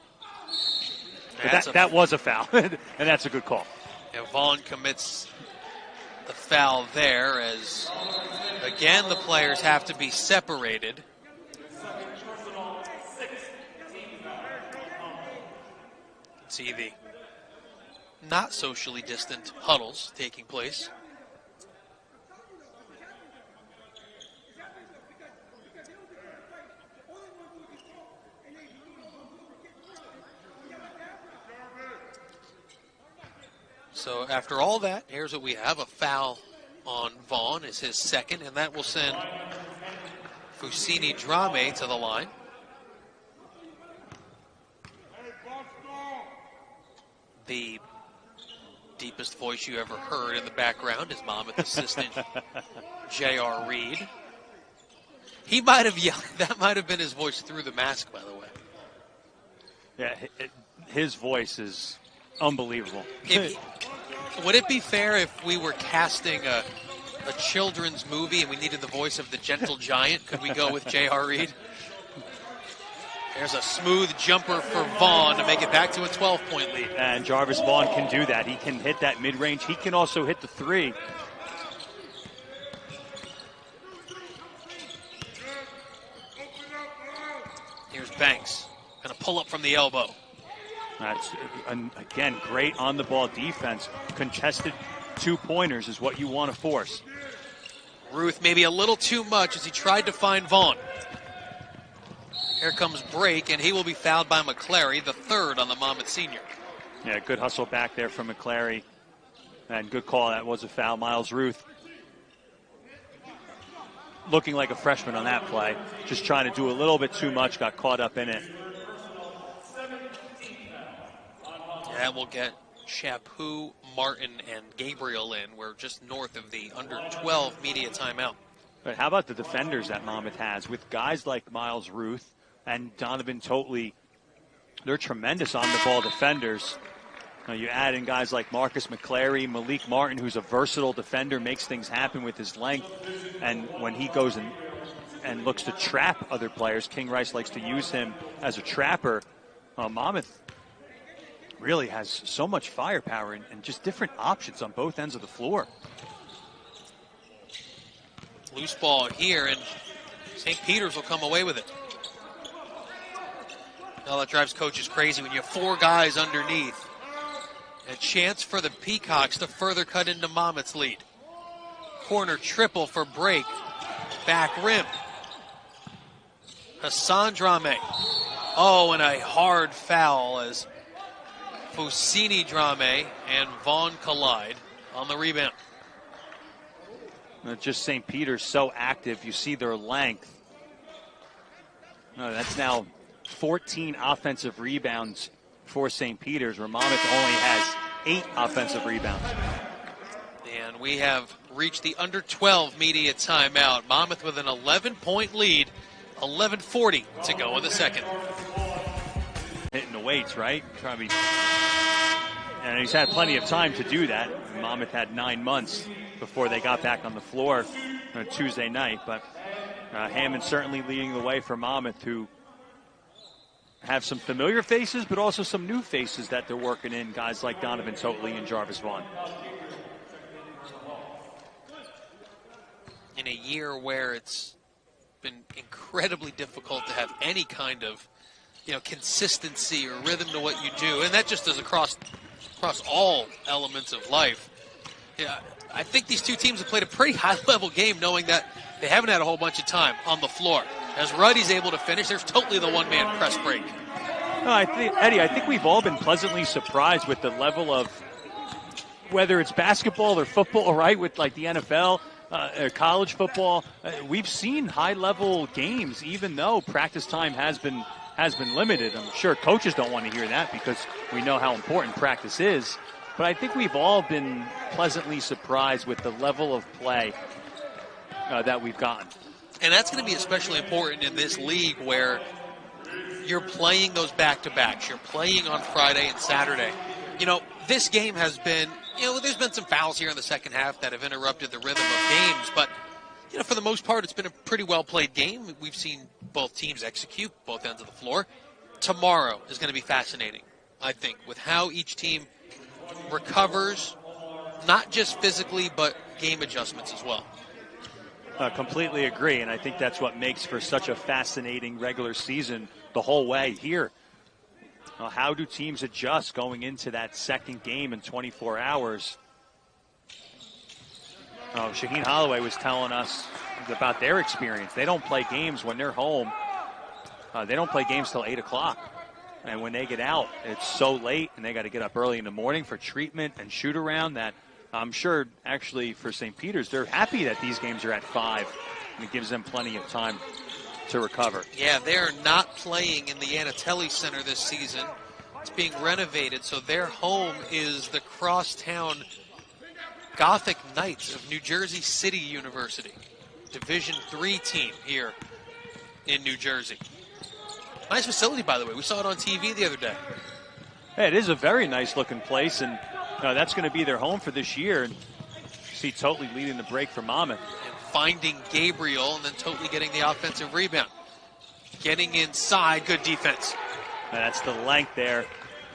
But that was a foul, and that's a good call. Yeah, Vaughn commits the foul there as, again, the players have to be separated. See the not socially distant huddles taking place. So after all that, here's what we have. A foul on Vaughn is his second, and that will send Fusini Drame to the line. The deepest voice you ever heard in the background is Monmouth assistant J.R. Reed. He might have yelled. That might have been his voice through the mask, by the way. Yeah, his voice is unbelievable. Would it be fair if we were casting a children's movie and we needed the voice of the gentle giant? Could we go with J.R. Reed? There's a smooth jumper for Vaughn to make it back to a 12-point lead. And Jarvis Vaughn can do that. He can hit that mid-range. He can also hit the three. Here's Banks. Going to pull up from the elbow. That's, again, great on-the-ball defense. Contested two-pointers is what you want to force. Ruth maybe a little too much as he tried to find Vaughn. Here comes break, and he will be fouled by McClary, the third on the Monmouth senior. Yeah, good hustle back there from McClary. And good call. That was a foul. Miles Ruth looking like a freshman on that play. Just trying to do a little bit too much, got caught up in it. That will get Chapu, Martin, and Gabriel in. We're just north of the under 12 media timeout. But how about the defenders that Monmouth has with guys like Miles Ruth and Donovan Totley? They're tremendous on-the-ball defenders. Now you add in guys like Marcus McClary, Malik Martin, who's a versatile defender, makes things happen with his length. And when he goes and and looks to trap other players. King Rice likes to use him as a trapper. Monmouth really has so much firepower and just different options on both ends of the floor. Loose ball here, and St. Peter's will come away with it. Now that drives coaches crazy when you have 4 guys underneath. A chance for the Peacocks to further cut into Monmouth's lead. Corner triple for break. Back rim. Hassan Drame. Oh, and a hard foul as Fusini Drame and Vaughn collide on the rebound. Just St. Peter's so active. You see their length. That's now 14 offensive rebounds for St. Peter's, where Monmouth only has 8 offensive rebounds. And we have reached the under 12 media timeout. Monmouth with an 11-point lead, 11:40 to go in the second. Hitting the weights, right? Probably. And he's had plenty of time to do that. Monmouth had 9 months before they got back on the floor on Tuesday night. But Hammond certainly leading the way for Monmouth, who have some familiar faces, but also some new faces that they're working in, guys like Donovan Totley and Jarvis Vaughn. In a year where it's been incredibly difficult to have any kind of, consistency or rhythm to what you do, and that just is across all elements of life. Yeah, I think these two teams have played a pretty high-level game, knowing that they haven't had a whole bunch of time on the floor. As Ruddy's able to finish, there's totally the one-man press break. No, I think we've all been pleasantly surprised with the level of, whether it's basketball or football, right, with like the NFL, or college football. We've seen high-level games, even though practice time has been limited. I'm sure coaches don't want to hear that because we know how important practice is. But I think we've all been pleasantly surprised with the level of play that we've gotten. And that's going to be especially important in this league where you're playing those back-to-backs. You're playing on Friday and Saturday. This game has been, there's been some fouls here in the second half that have interrupted the rhythm of games. But, for the most part, it's been a pretty well-played game. We've seen both teams execute both ends of the floor. Tomorrow is going to be fascinating, I think, with how each team recovers, not just physically, but game adjustments as well. Completely agree, and I think that's what makes for such a fascinating regular season the whole way here. How do teams adjust going into that second game in 24 hours? Shaheen Holloway was telling us about their experience. They don't play games when they're home. They don't play games till 8 o'clock. And when they get out, it's so late, and they got to get up early in the morning for treatment and shoot around that. I'm sure, actually, for St. Peter's, they're happy that these games are at 5, and it gives them plenty of time to recover. Yeah, they're not playing in the Anatelli Center this season. It's being renovated, so their home is the crosstown Gothic Knights of New Jersey City University, Division III team here in New Jersey. Nice facility, by the way. We saw it on TV the other day. Hey, it is a very nice-looking place, and that's going to be their home for this year. And see Totley leading the break for Monmouth. And finding Gabriel, and then Totley getting the offensive rebound. Getting inside, good defense. That's the length there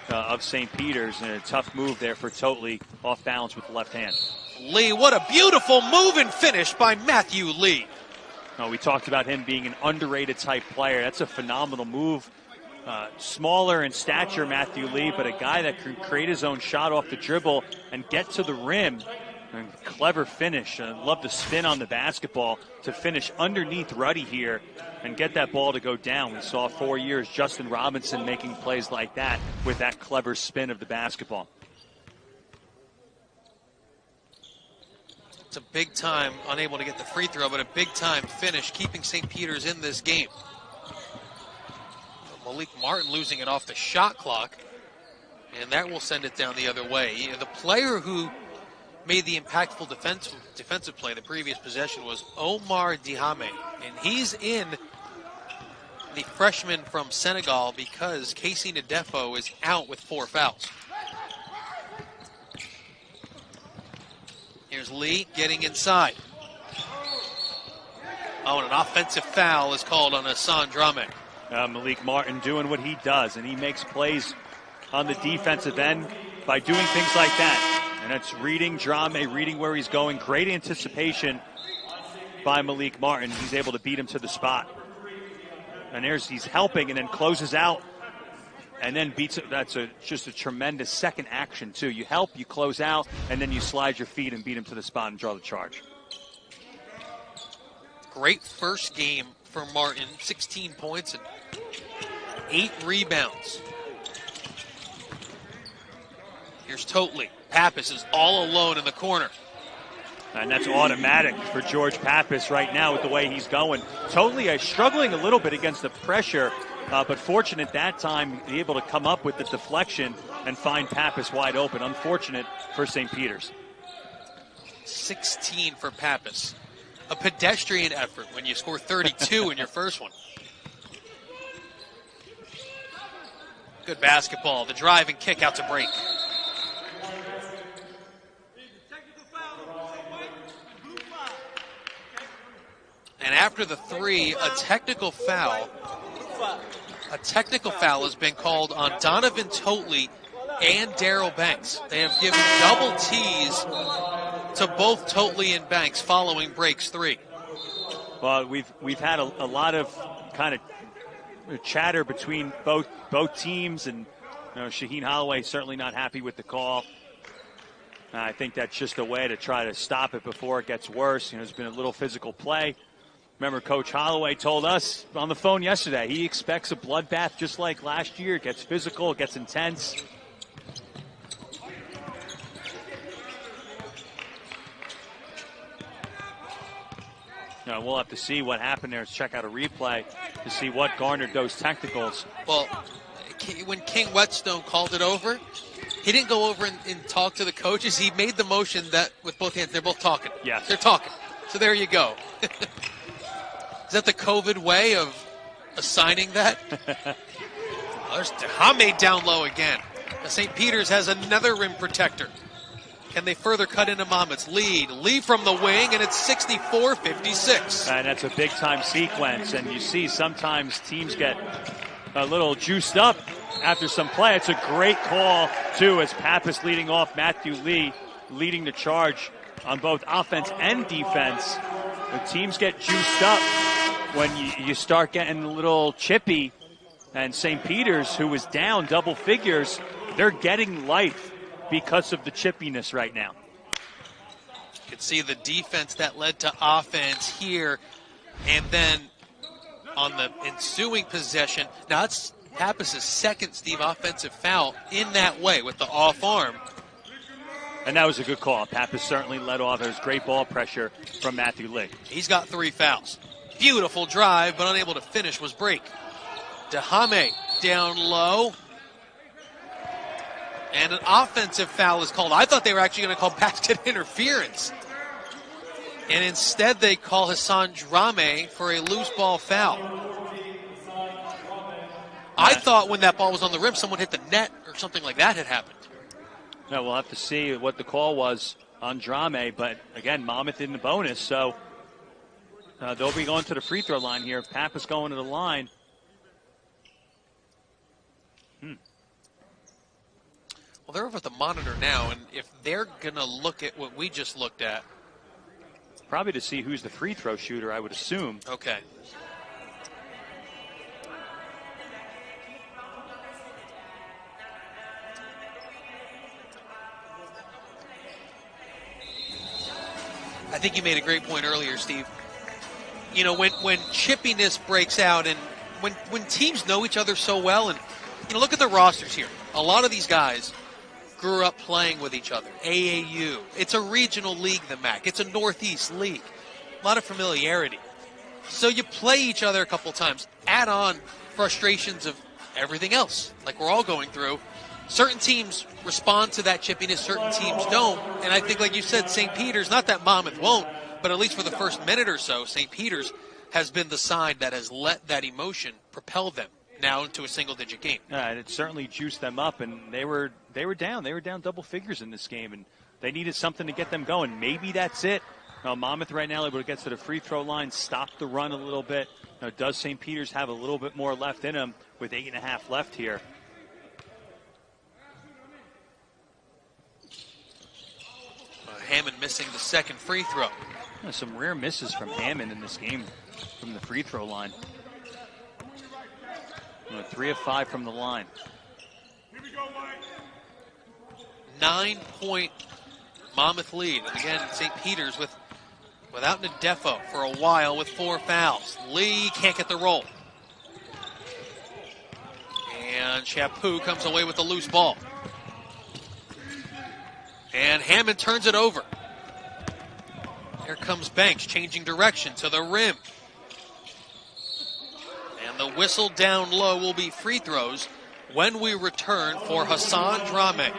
of St. Peter's, and a tough move there for Totley, off balance with the left hand. Lee, what a beautiful move and finish by Matthew Lee. We talked about him being an underrated type player. That's a phenomenal move. Smaller in stature, Matthew Lee, but a guy that can create his own shot off the dribble and get to the rim. And clever finish. Love the spin on the basketball to finish underneath Ruddy here and get that ball to go down. We saw 4 years Justin Robinson making plays like that with that clever spin of the basketball. It's a big time, unable to get the free throw, but a big time finish, keeping St. Peter's in this game. Malik Martin losing it off the shot clock, and that will send it down the other way. The player who made the impactful defensive play the previous possession was Omar Dihame, and he's in the freshman from Senegal because Casey Nadefo is out with 4 fouls. Here's Lee getting inside. Oh, and an offensive foul is called on Hassan Drame. Malik Martin doing what he does, and he makes plays on the defensive end by doing things like that. And it's reading Drame, reading where he's going. Great anticipation by Malik Martin. He's able to beat him to the spot. And he's helping and then closes out and then beats it. That's just a tremendous second action, too. You help, you close out, and then you slide your feet and beat him to the spot and draw the charge. Great first game for Martin. 16 points and 8 rebounds. Here's Totley. Pappas is all alone in the corner. And that's automatic for George Pappas right now with the way he's going. Totley struggling a little bit against the pressure, but fortunate that time, able to come up with the deflection and find Pappas wide open. Unfortunate for St. Peter's. 16 for Pappas. A pedestrian effort when you score 32 in your first one. Good basketball. The drive and kick out to break. And after the three, a technical foul has been called on Donovan Totley and Daryl Banks. They have given double T's to both Totley and Banks following breaks 3. Well, we've had a lot of kind of chatter between both teams, and Shaheen Holloway certainly not happy with the call. I think that's just a way to try to stop it before it gets worse. There's been a little physical play. Remember, Coach Holloway told us on the phone yesterday he expects a bloodbath just like last year. It gets physical, it gets intense. We'll have to see what happened there. Let's check out a replay to see what garnered those technicals. Well, when King Whetstone called it over, he didn't go over and talk to the coaches. He made the motion that with both hands, they're both talking. Yes. They're talking. So there you go. Is that the COVID way of assigning that? There's Hamid down low again. St. Peter's has another rim protector. Can they further cut into Monmouth's lead? Lee from the wing, and it's 64-56. And that's a big-time sequence, and you see sometimes teams get a little juiced up after some play. It's a great call, too, as Pappas leading off, Matthew Lee leading the charge on both offense and defense. The teams get juiced up when you start getting a little chippy, and St. Peter's, who was down double figures, they're getting life because of the chippiness right now. You can see the defense that led to offense here, and then on the ensuing possession, now it's Pappas' second, Steve, offensive foul in that way with the off arm. And that was a good call. Pappas certainly led off. There was great ball pressure from Matthew Lee. He's got 3 fouls. Beautiful drive, but unable to finish was break. Dahame down low. And an offensive foul is called. I thought they were actually going to call basket interference. And instead they call Hassan Drame for a loose ball foul. I thought when that ball was on the rim, someone hit the net or something like that had happened. No, we'll have to see what the call was on Drame. But, again, Monmouth in the bonus. So they'll be going to the free throw line here. Pappas going to the line. Well, they're over at the monitor now, and if they're going to look at what we just looked at. Probably to see who's the free throw shooter, I would assume. Okay. I think you made a great point earlier, Steve. When chippiness breaks out and when teams know each other so well, and look at the rosters here. A lot of these guys grew up playing with each other. AAU. It's a regional league, the MAC. It's a Northeast league. A lot of familiarity. So you play each other a couple times. Add on frustrations of everything else, like we're all going through. Certain teams respond to that chippiness, certain teams don't. And I think, like you said, St. Peter's, not that Monmouth won't, but at least for the first minute or so, St. Peter's has been the side that has let that emotion propel them now into a single-digit game. And it certainly juiced them up, and they were down. They were down double figures in this game, and they needed something to get them going. Maybe that's it. Monmouth right now able to get to the free throw line, stop the run a little bit. Now, does St. Peter's have a little bit more left in them with 8.5 left here? Hammond missing the second free throw. Some rare misses from Hammond in this game from the free throw line. 3 of 5 from the line. 9-point Monmouth lead. And again, St. Peter's without Ndefo for a while with 4 fouls. Lee can't get the roll. And Chaput comes away with the loose ball. And Hammond turns it over. Here comes Banks, changing direction to the rim. And the whistle down low will be free throws when we return for Hassan Drame.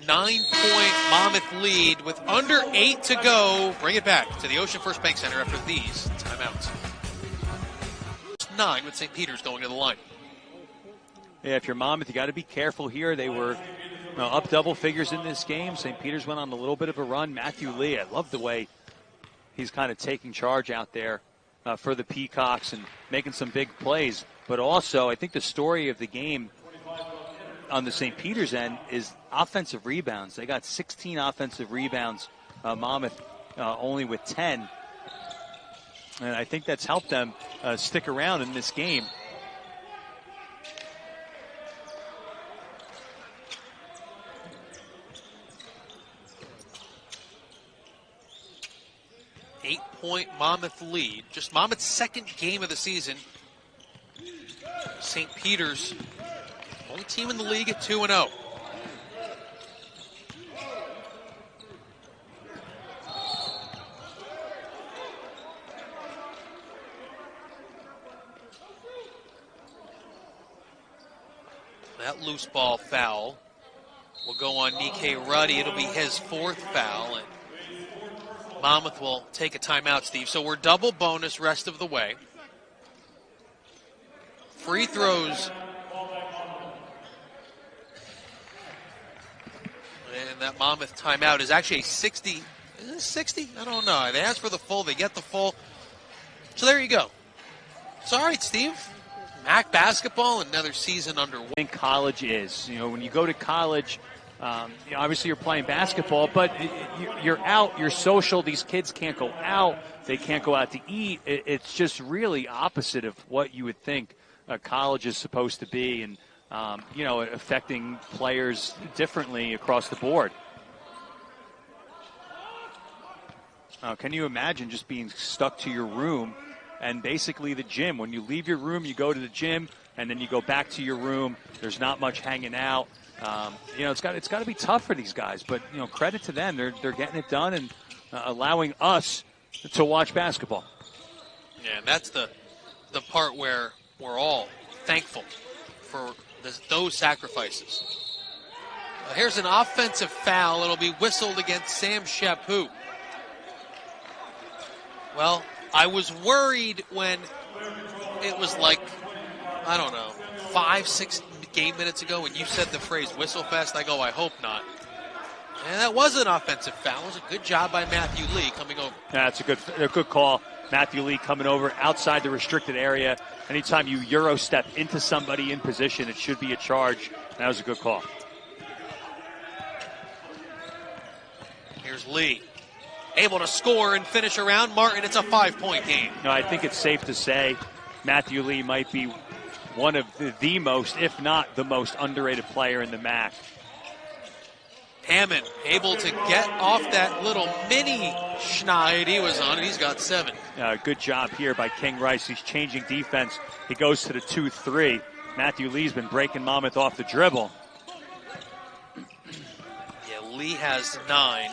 9-point Monmouth lead with under 8 to go. Bring it back to the Ocean First Bank Center after these timeouts. 9 with St. Peter's going to the line. Yeah, if you're Monmouth, you got to be careful here. They were up double figures in this game. St. Peter's went on a little bit of a run. Matthew Lee, I love the way he's kind of taking charge out there for the Peacocks and making some big plays. But also, I think the story of the game on the St. Peter's end is offensive rebounds. They got 16 offensive rebounds. Monmouth only with 10. And I think that's helped them stick around in this game. Eight-point Monmouth lead. Just Monmouth's second game of the season. St. Peter's, only team in the league at 2-0. That loose ball foul will go on Nikkei Ruddy. It'll be his 4th foul. And Monmouth will take a timeout, Steve. So we're double bonus rest of the way. Free throws. And that Monmouth timeout is actually a 60. Is it 60? I don't know. They asked for the full. They get the full. So there you go. It's all right, Steve. MAC basketball, another season underway. I think college is. When you go to college, obviously you're playing basketball, but you're out, you're social. These kids can't go out. They can't go out to eat. It's just really opposite of what you would think college is supposed to be, and, affecting players differently across the board. Can you imagine just being stuck to your room and basically the gym? When you leave your room, you go to the gym, and then you go back to your room. There's not much hanging out. It's got to be tough for these guys, but credit to them. They're getting it done and allowing us to watch basketball. Yeah, and that's the part where we're all thankful for those sacrifices. Here's an offensive foul. It'll be whistled against Sam Chaput. Well, I was worried when it was like, I don't know, 5-6 game minutes ago when you said the phrase whistle fest. I go, I hope not. And that was an offensive foul. It was a good job by Matthew Lee coming over. That's a good call. Matthew Lee coming over outside the restricted area. Anytime you Euro step into somebody in position, it should be a charge. That was a good call. Here's Lee. Able to score and finish around Martin. It's a 5-point game. No, I think it's safe to say Matthew Lee might be one of the most, if not the most underrated player in the MAC. Hammond able to get off that little mini schneid he was on, and he's got 7. Good job here by King Rice. He's changing defense. He goes to the 2-3. Matthew Lee's been breaking Monmouth off the dribble. Yeah, Lee has 9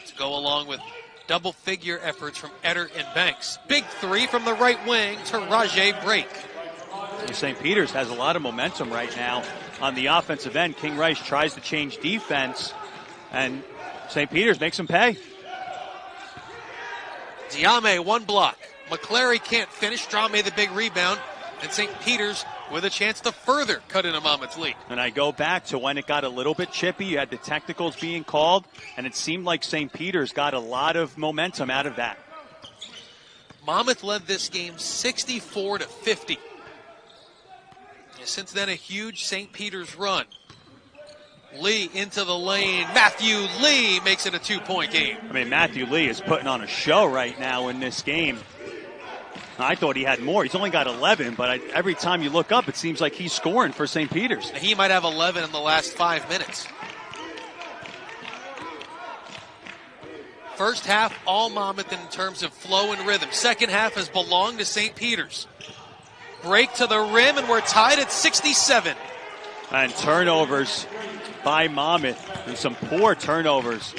to go along with double-figure efforts from Etter and Banks. Big 3 from the right wing to Rajay Brake. St. Peter's has a lot of momentum right now on the offensive end. King Rice tries to change defense, and St. Peter's makes him pay. Diame, 1 block. McClary can't finish. Drame the big rebound. And St. Peter's with a chance to further cut into Monmouth's lead. And I go back to when it got a little bit chippy. You had the technicals being called, and it seemed like St. Peter's got a lot of momentum out of that. Monmouth led this game 64-50. Since then, a huge St. Peter's run. Lee into the lane. Matthew Lee makes it a 2-point game. I mean, Matthew Lee is putting on a show right now in this game. I thought he had more. He's only got 11, but every time you look up, it seems like he's scoring for St. Peter's. He might have 11 in the last 5 minutes. First half, all Monmouth in terms of flow and rhythm. Second half has belonged to St. Peter's. Break to the rim, and we're tied at 67. And turnovers by Monmouth. And some poor turnovers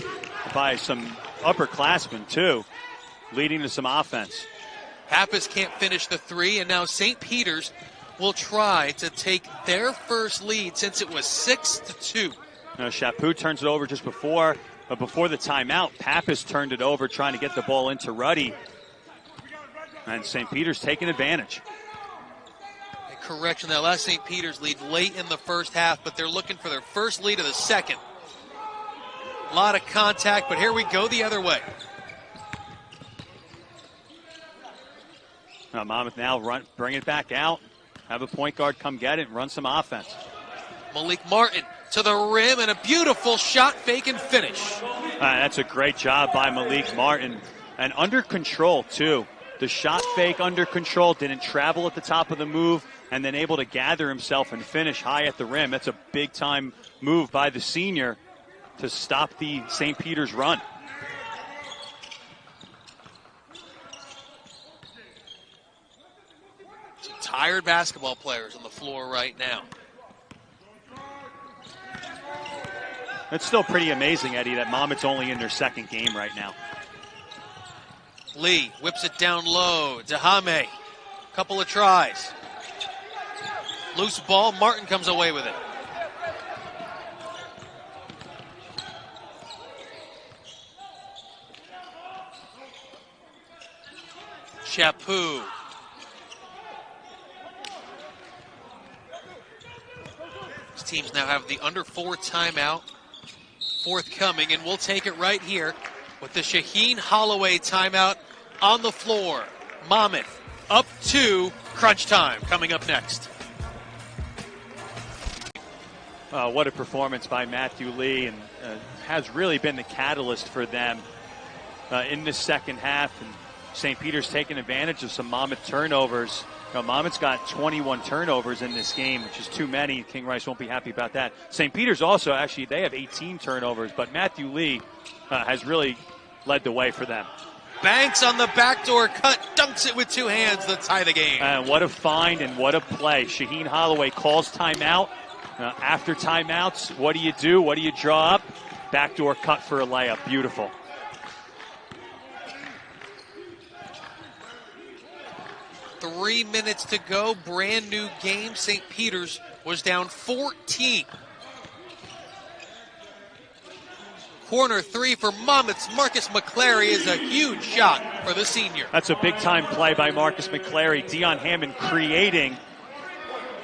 by some upperclassmen, too, leading to some offense. Pappas can't finish the three, and now St. Peter's will try to take their first lead since it was 6-2. Now, Chaput turns it over just before the timeout. Pappas turned it over trying to get the ball into Ruddy. And St. Peter's taking advantage. A correction, that last St. Peter's lead late in the first half, but they're looking for their first lead of the second. A lot of contact, but here we go the other way. Now Monmouth now bring it back out, have a point guard come get it, and run some offense. Malik Martin to the rim, and a beautiful shot fake and finish. That's a great job by Malik Martin. And under control, too. The shot fake under control, didn't travel at the top of the move, and then able to gather himself and finish high at the rim. That's a big-time move by the senior to stop the St. Peter's run. Some tired basketball players on the floor right now. It's still pretty amazing, Eddie, that Monmouth's only in their second game right now. Lee whips it down low. Dahame, couple of tries. Loose ball, Martin comes away with it. Chaput. These teams now have the under 4 timeout forthcoming, and we'll take it right here with the Shaheen Holloway timeout on the floor. Monmouth up 2, crunch time coming up next. What a performance by Matthew Lee, and has really been the catalyst for them in this second half. And St. Peter's taking advantage of some Monmouth turnovers. Monmouth's got 21 turnovers in this game, which is too many. King Rice won't be happy about that. St. Peter's also, actually, they have 18 turnovers, but Matthew Lee has really led the way for them. Banks on the backdoor cut, dunks it with 2 hands to tie the game. And what a find and what a play. Shaheen Holloway calls timeout. After timeouts, what do? What do you draw up? Backdoor cut for a layup. Beautiful. Three minutes to go, brand new game. St. Peter's was down 14. Corner 3 for Monmouth's Marcus McClary is a huge shot for the senior. That's a big-time play by Marcus McClary. Dion Hammond creating.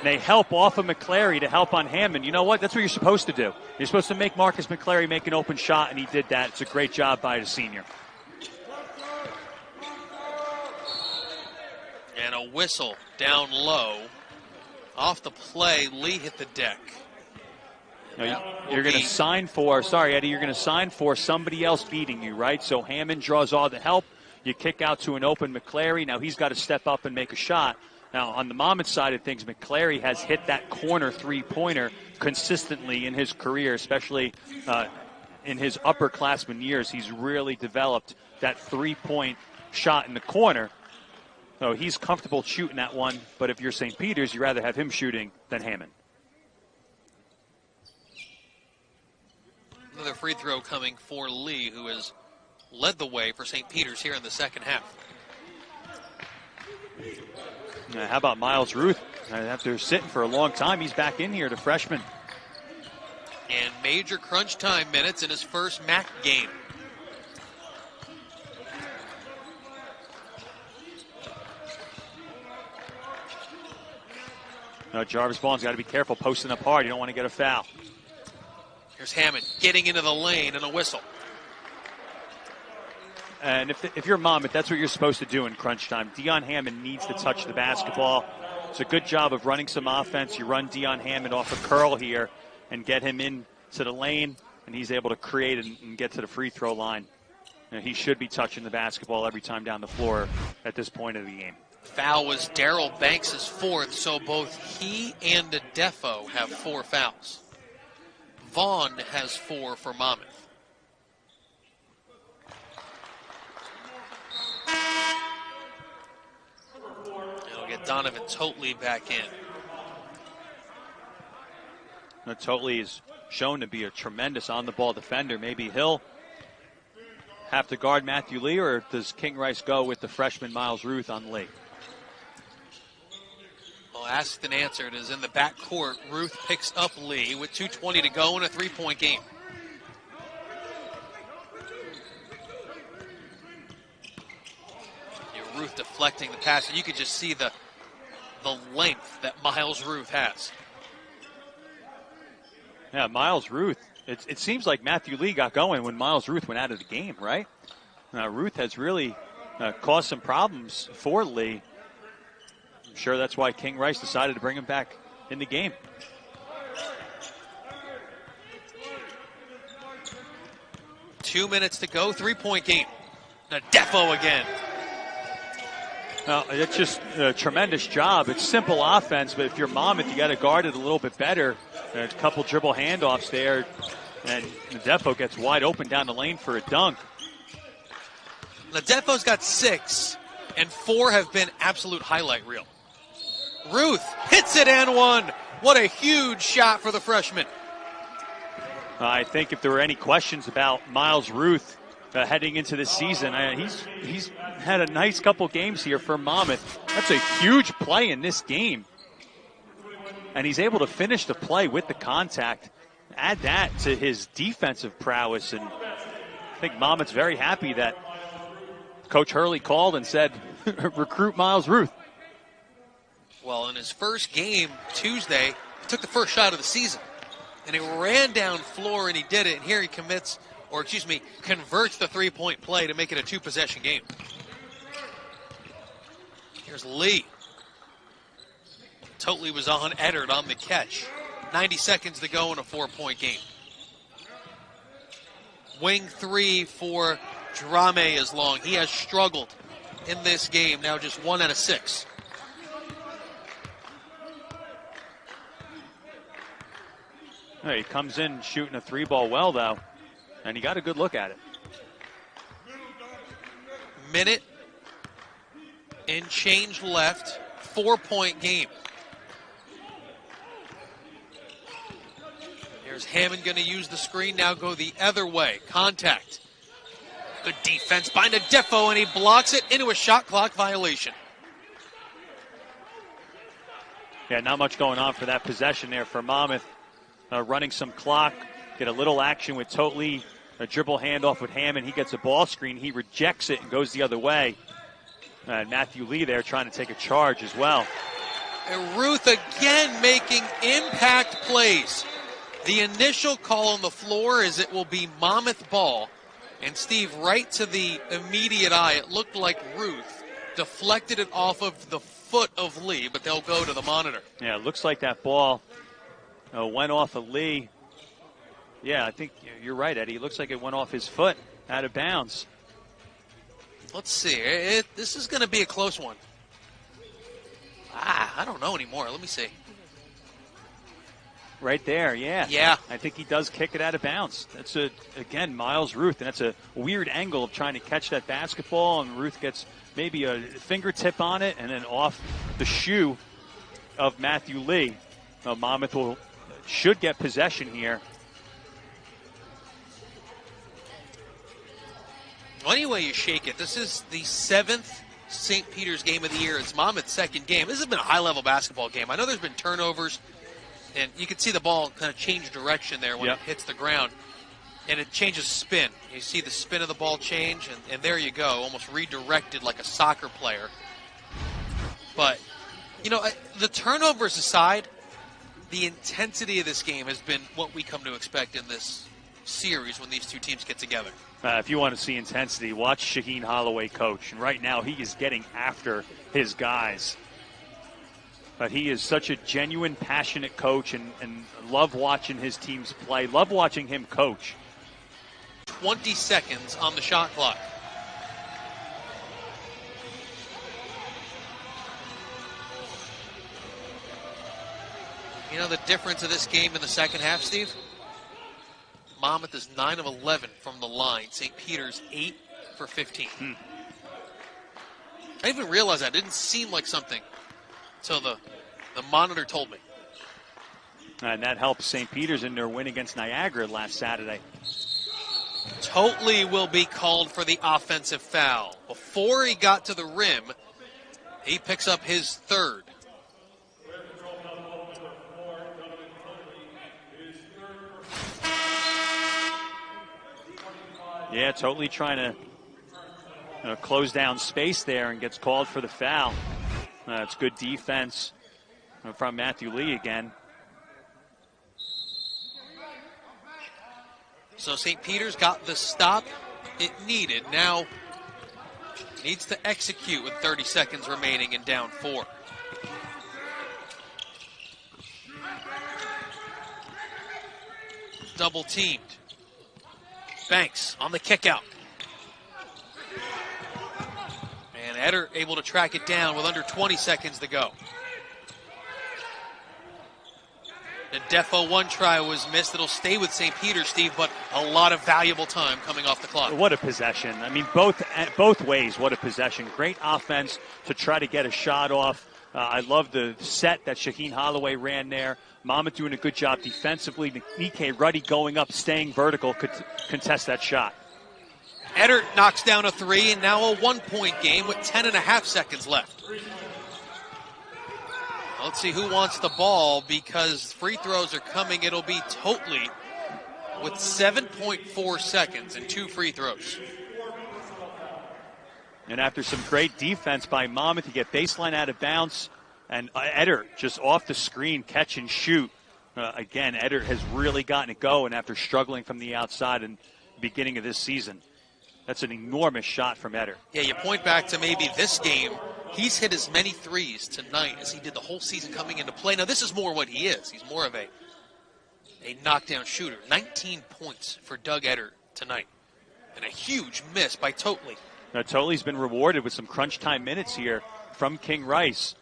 They help off of McClary to help on Hammond. You know what? That's what you're supposed to do. You're supposed to make Marcus McClary make an open shot, and he did that. It's a great job by the senior. And a whistle down low. Off the play, Lee hit the deck. You're going to sign for, Eddie, you're going to sign for somebody else beating you, right? So Hammond draws all the help. You kick out to an open McClary. Now he's got to step up and make a shot. Now, on the Monmouth side of things, McClary has hit that corner three-pointer consistently in his career, especially in his upperclassman years. He's really developed that three-point shot in the corner. So he's comfortable shooting that one, but if you're St. Peter's, you'd rather have him shooting than Hammond. Another free throw coming for Lee, who has led the way for St. Peter's here in the second half. How about Miles Ruth? After sitting for a long time, he's back in here, the freshman. And major crunch time minutes in his first MAC game. Jarvis Vaughn's got to be careful posting up hard. You don't want to get a foul. Here's Hammond getting into the lane and a whistle. And if you're Monmouth, that's what you're supposed to do in crunch time. Dion Hammond needs to touch the basketball. It's a good job of running some offense. You run Dion Hammond off a curl here and get him into the lane, and he's able to create and get to the free throw line. And he should be touching the basketball every time down the floor at this point of the game. Foul was Daryl Banks' fourth, so both he and Defo have 4 fouls. Vaughn has 4 for Monmouth. It'll get Donovan Totley back in. Now, Totley is shown to be a tremendous on-the-ball defender. Maybe he'll have to guard Matthew Lee, or does King Rice go with the freshman Miles Ruth on Lee? Well, asked and answered is in the backcourt. Ruth picks up Lee with 2:20 to go in a 3-point game. Ruth deflecting the pass, and you could just see the length that Miles Ruth has. Yeah, Miles Ruth. It seems like Matthew Lee got going when Miles Ruth went out of the game, right? Ruth has really caused some problems for Lee. I'm sure that's why King Rice decided to bring him back in the game. Two minutes to go, 3-point game. Now Defo again. It's just a tremendous job. It's simple offense, but if you're Monmouth, you got to guard it a little bit better. A couple dribble handoffs there, and Defo gets wide open down the lane for a dunk. Now Defo's got 6, and 4 have been absolute highlight reel. Ruth hits it and one. What a huge shot for the freshman. I think if there were any questions about Miles Ruth heading into this season, he's had a nice couple games here for Monmouth. That's a huge play in this game. And he's able to finish the play with the contact. Add that to his defensive prowess, and I think Monmouth's very happy that Coach Hurley called and said, recruit Miles Ruth. Well, in his first game Tuesday, he took the first shot of the season. And he ran down floor and he did it. And here he converts the 3-point play to make it a 2-possession game. Here's Lee. Totley was on Eddard on the catch. 90 seconds to go in a 4-point game. Wing 3 for Drame is long. He has struggled in this game. Now just 1 out of 6. He comes in shooting a 3-ball well, though, and he got a good look at it. Minute and change left. 4-point game. Here's Hammond going to use the screen, now go the other way. Contact. Good defense by Defo, and he blocks it into a shot clock violation. Yeah, not much going on for that possession there for Monmouth. Running some clock, get a little action with Totley, a dribble handoff with Hammond. He gets a ball screen. He rejects it and goes the other way. And Matthew Lee there trying to take a charge as well. And Ruth again making impact plays. The initial call on the floor is it will be Monmouth ball. And Steve, right to the immediate eye, it looked like Ruth deflected it off of the foot of Lee, but they'll go to the monitor. Yeah, it looks like that ball went off of Lee. Yeah, I think you're right, Eddie. It looks like it went off his foot, out of bounds. Let's see. This is going to be a close one. I don't know anymore. Let me see. Right there, yeah. Yeah. I think he does kick it out of bounds. That's, again, Miles Ruth, and that's a weird angle of trying to catch that basketball, and Ruth gets maybe a fingertip on it and then off the shoe of Matthew Lee. Monmouth should get possession here. Well, any way you shake it, this is the 7th St. Peter's game of the year. It's Monmouth's second game. This has been a high-level basketball game. I know there's been turnovers, and you can see the ball kind of change direction there when it hits the ground, and it changes spin. You see the spin of the ball change, and there you go, almost redirected like a soccer player. But The turnovers aside, the intensity of this game has been what we come to expect in this series when these two teams get together. If you want to see intensity, watch Shaheen Holloway coach. And right now, he is getting after his guys. But he is such a genuine, passionate coach, and love watching his teams play. Love watching him coach. 20 seconds on the shot clock. You know the difference of this game in the second half, Steve? Monmouth is 9 of 11 from the line. St. Peter's 8 for 15. I didn't even realize that. It didn't seem like something until the monitor told me. And that helps St. Peter's in their win against Niagara last Saturday. Totley will be called for the offensive foul. Before he got to the rim, he picks up his third. Yeah, totally trying to close down space there and gets called for the foul. It's good defense from Matthew Lee again. So St. Peter's got the stop it needed. Now needs to execute with 30 seconds remaining and down 4. Double teamed. Banks on the kick out. And Eder able to track it down with under 20 seconds to go. The Defo 1 try was missed. It'll stay with St. Peter, Steve, but a lot of valuable time coming off the clock. What a possession. I mean, both ways, what a possession. Great offense to try to get a shot off. I love the set that Shaheen Holloway ran there. Monmouth doing a good job defensively. Nikkei Ruddy going up, staying vertical, could contest that shot. Eder knocks down a 3, and now a 1-point game with 10.5 seconds left. Let's see who wants the ball, because free throws are coming. It'll be Totley with 7.4 seconds and 2 free throws. And after some great defense by Monmouth, you get baseline out of bounds, and Eder just off the screen, catch and shoot. Again, Eder has really gotten it going after struggling from the outside in the beginning of this season. That's an enormous shot from Eder. Yeah, you point back to maybe this game. He's hit as many threes tonight as he did the whole season coming into play. Now, this is more what he is. He's more of a knockdown shooter. 19 points for Doug Eder tonight. And a huge miss by Totley. Now, Totley's been rewarded with some crunch time minutes here from King Rice.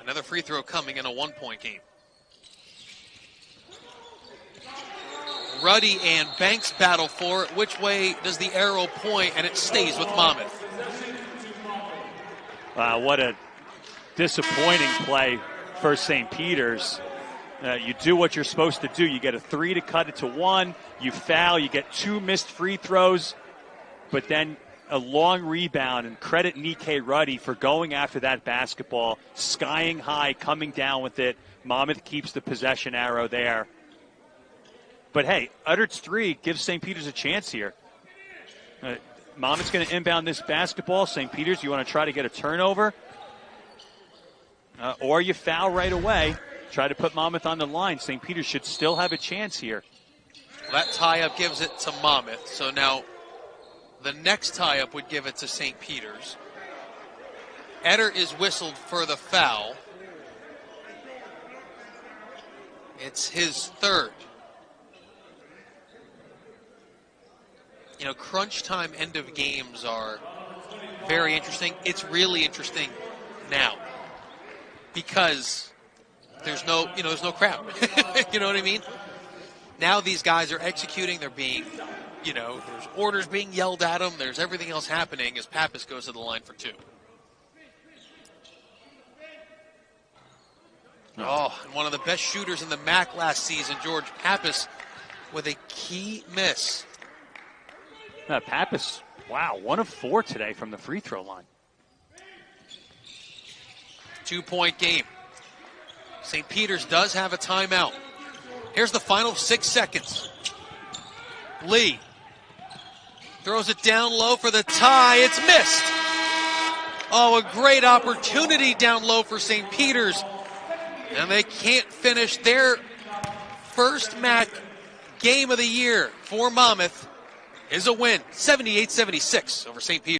Another free throw coming in a 1-point game. Ruddy and Banks battle for it. Which way does the arrow point? And it stays with Monmouth. Wow, what a disappointing play for St. Peter's. You do what you're supposed to do. You get a 3 to cut it to 1. You foul. You get 2 missed free throws. But then a long rebound, and credit Nikkei Ruddy for going after that basketball, skying high, coming down with it. Monmouth keeps the possession arrow there. But hey, Eder's 3 gives St. Peter's a chance here. Monmouth's going to inbound this basketball. St. Peter's, you want to try to get a turnover, or you foul right away. Try to put Monmouth on the line. St. Peter's should still have a chance here. Well, that tie-up gives it to Monmouth. So now the next tie-up would give it to St. Peter's. Eder is whistled for the foul. It's his third. You know, crunch time end of games are very interesting. It's really interesting now because there's no crowd. You know what I mean? Now these guys are executing. They're being, there's orders being yelled at them. There's everything else happening as Pappas goes to the line for 2. Oh, and one of the best shooters in the MAC last season, George Pappas, with a key miss. Pappas, wow, 1 of 4 today from the free throw line. 2-point game. St. Peter's does have a timeout. Here's the final 6 seconds. Lee Throws it down low for the tie. It's missed. Oh, a great opportunity down low for St. Peter's. And they can't finish their first MAC game of the year for Monmouth. Is a win, 78-76 over St. Peter's.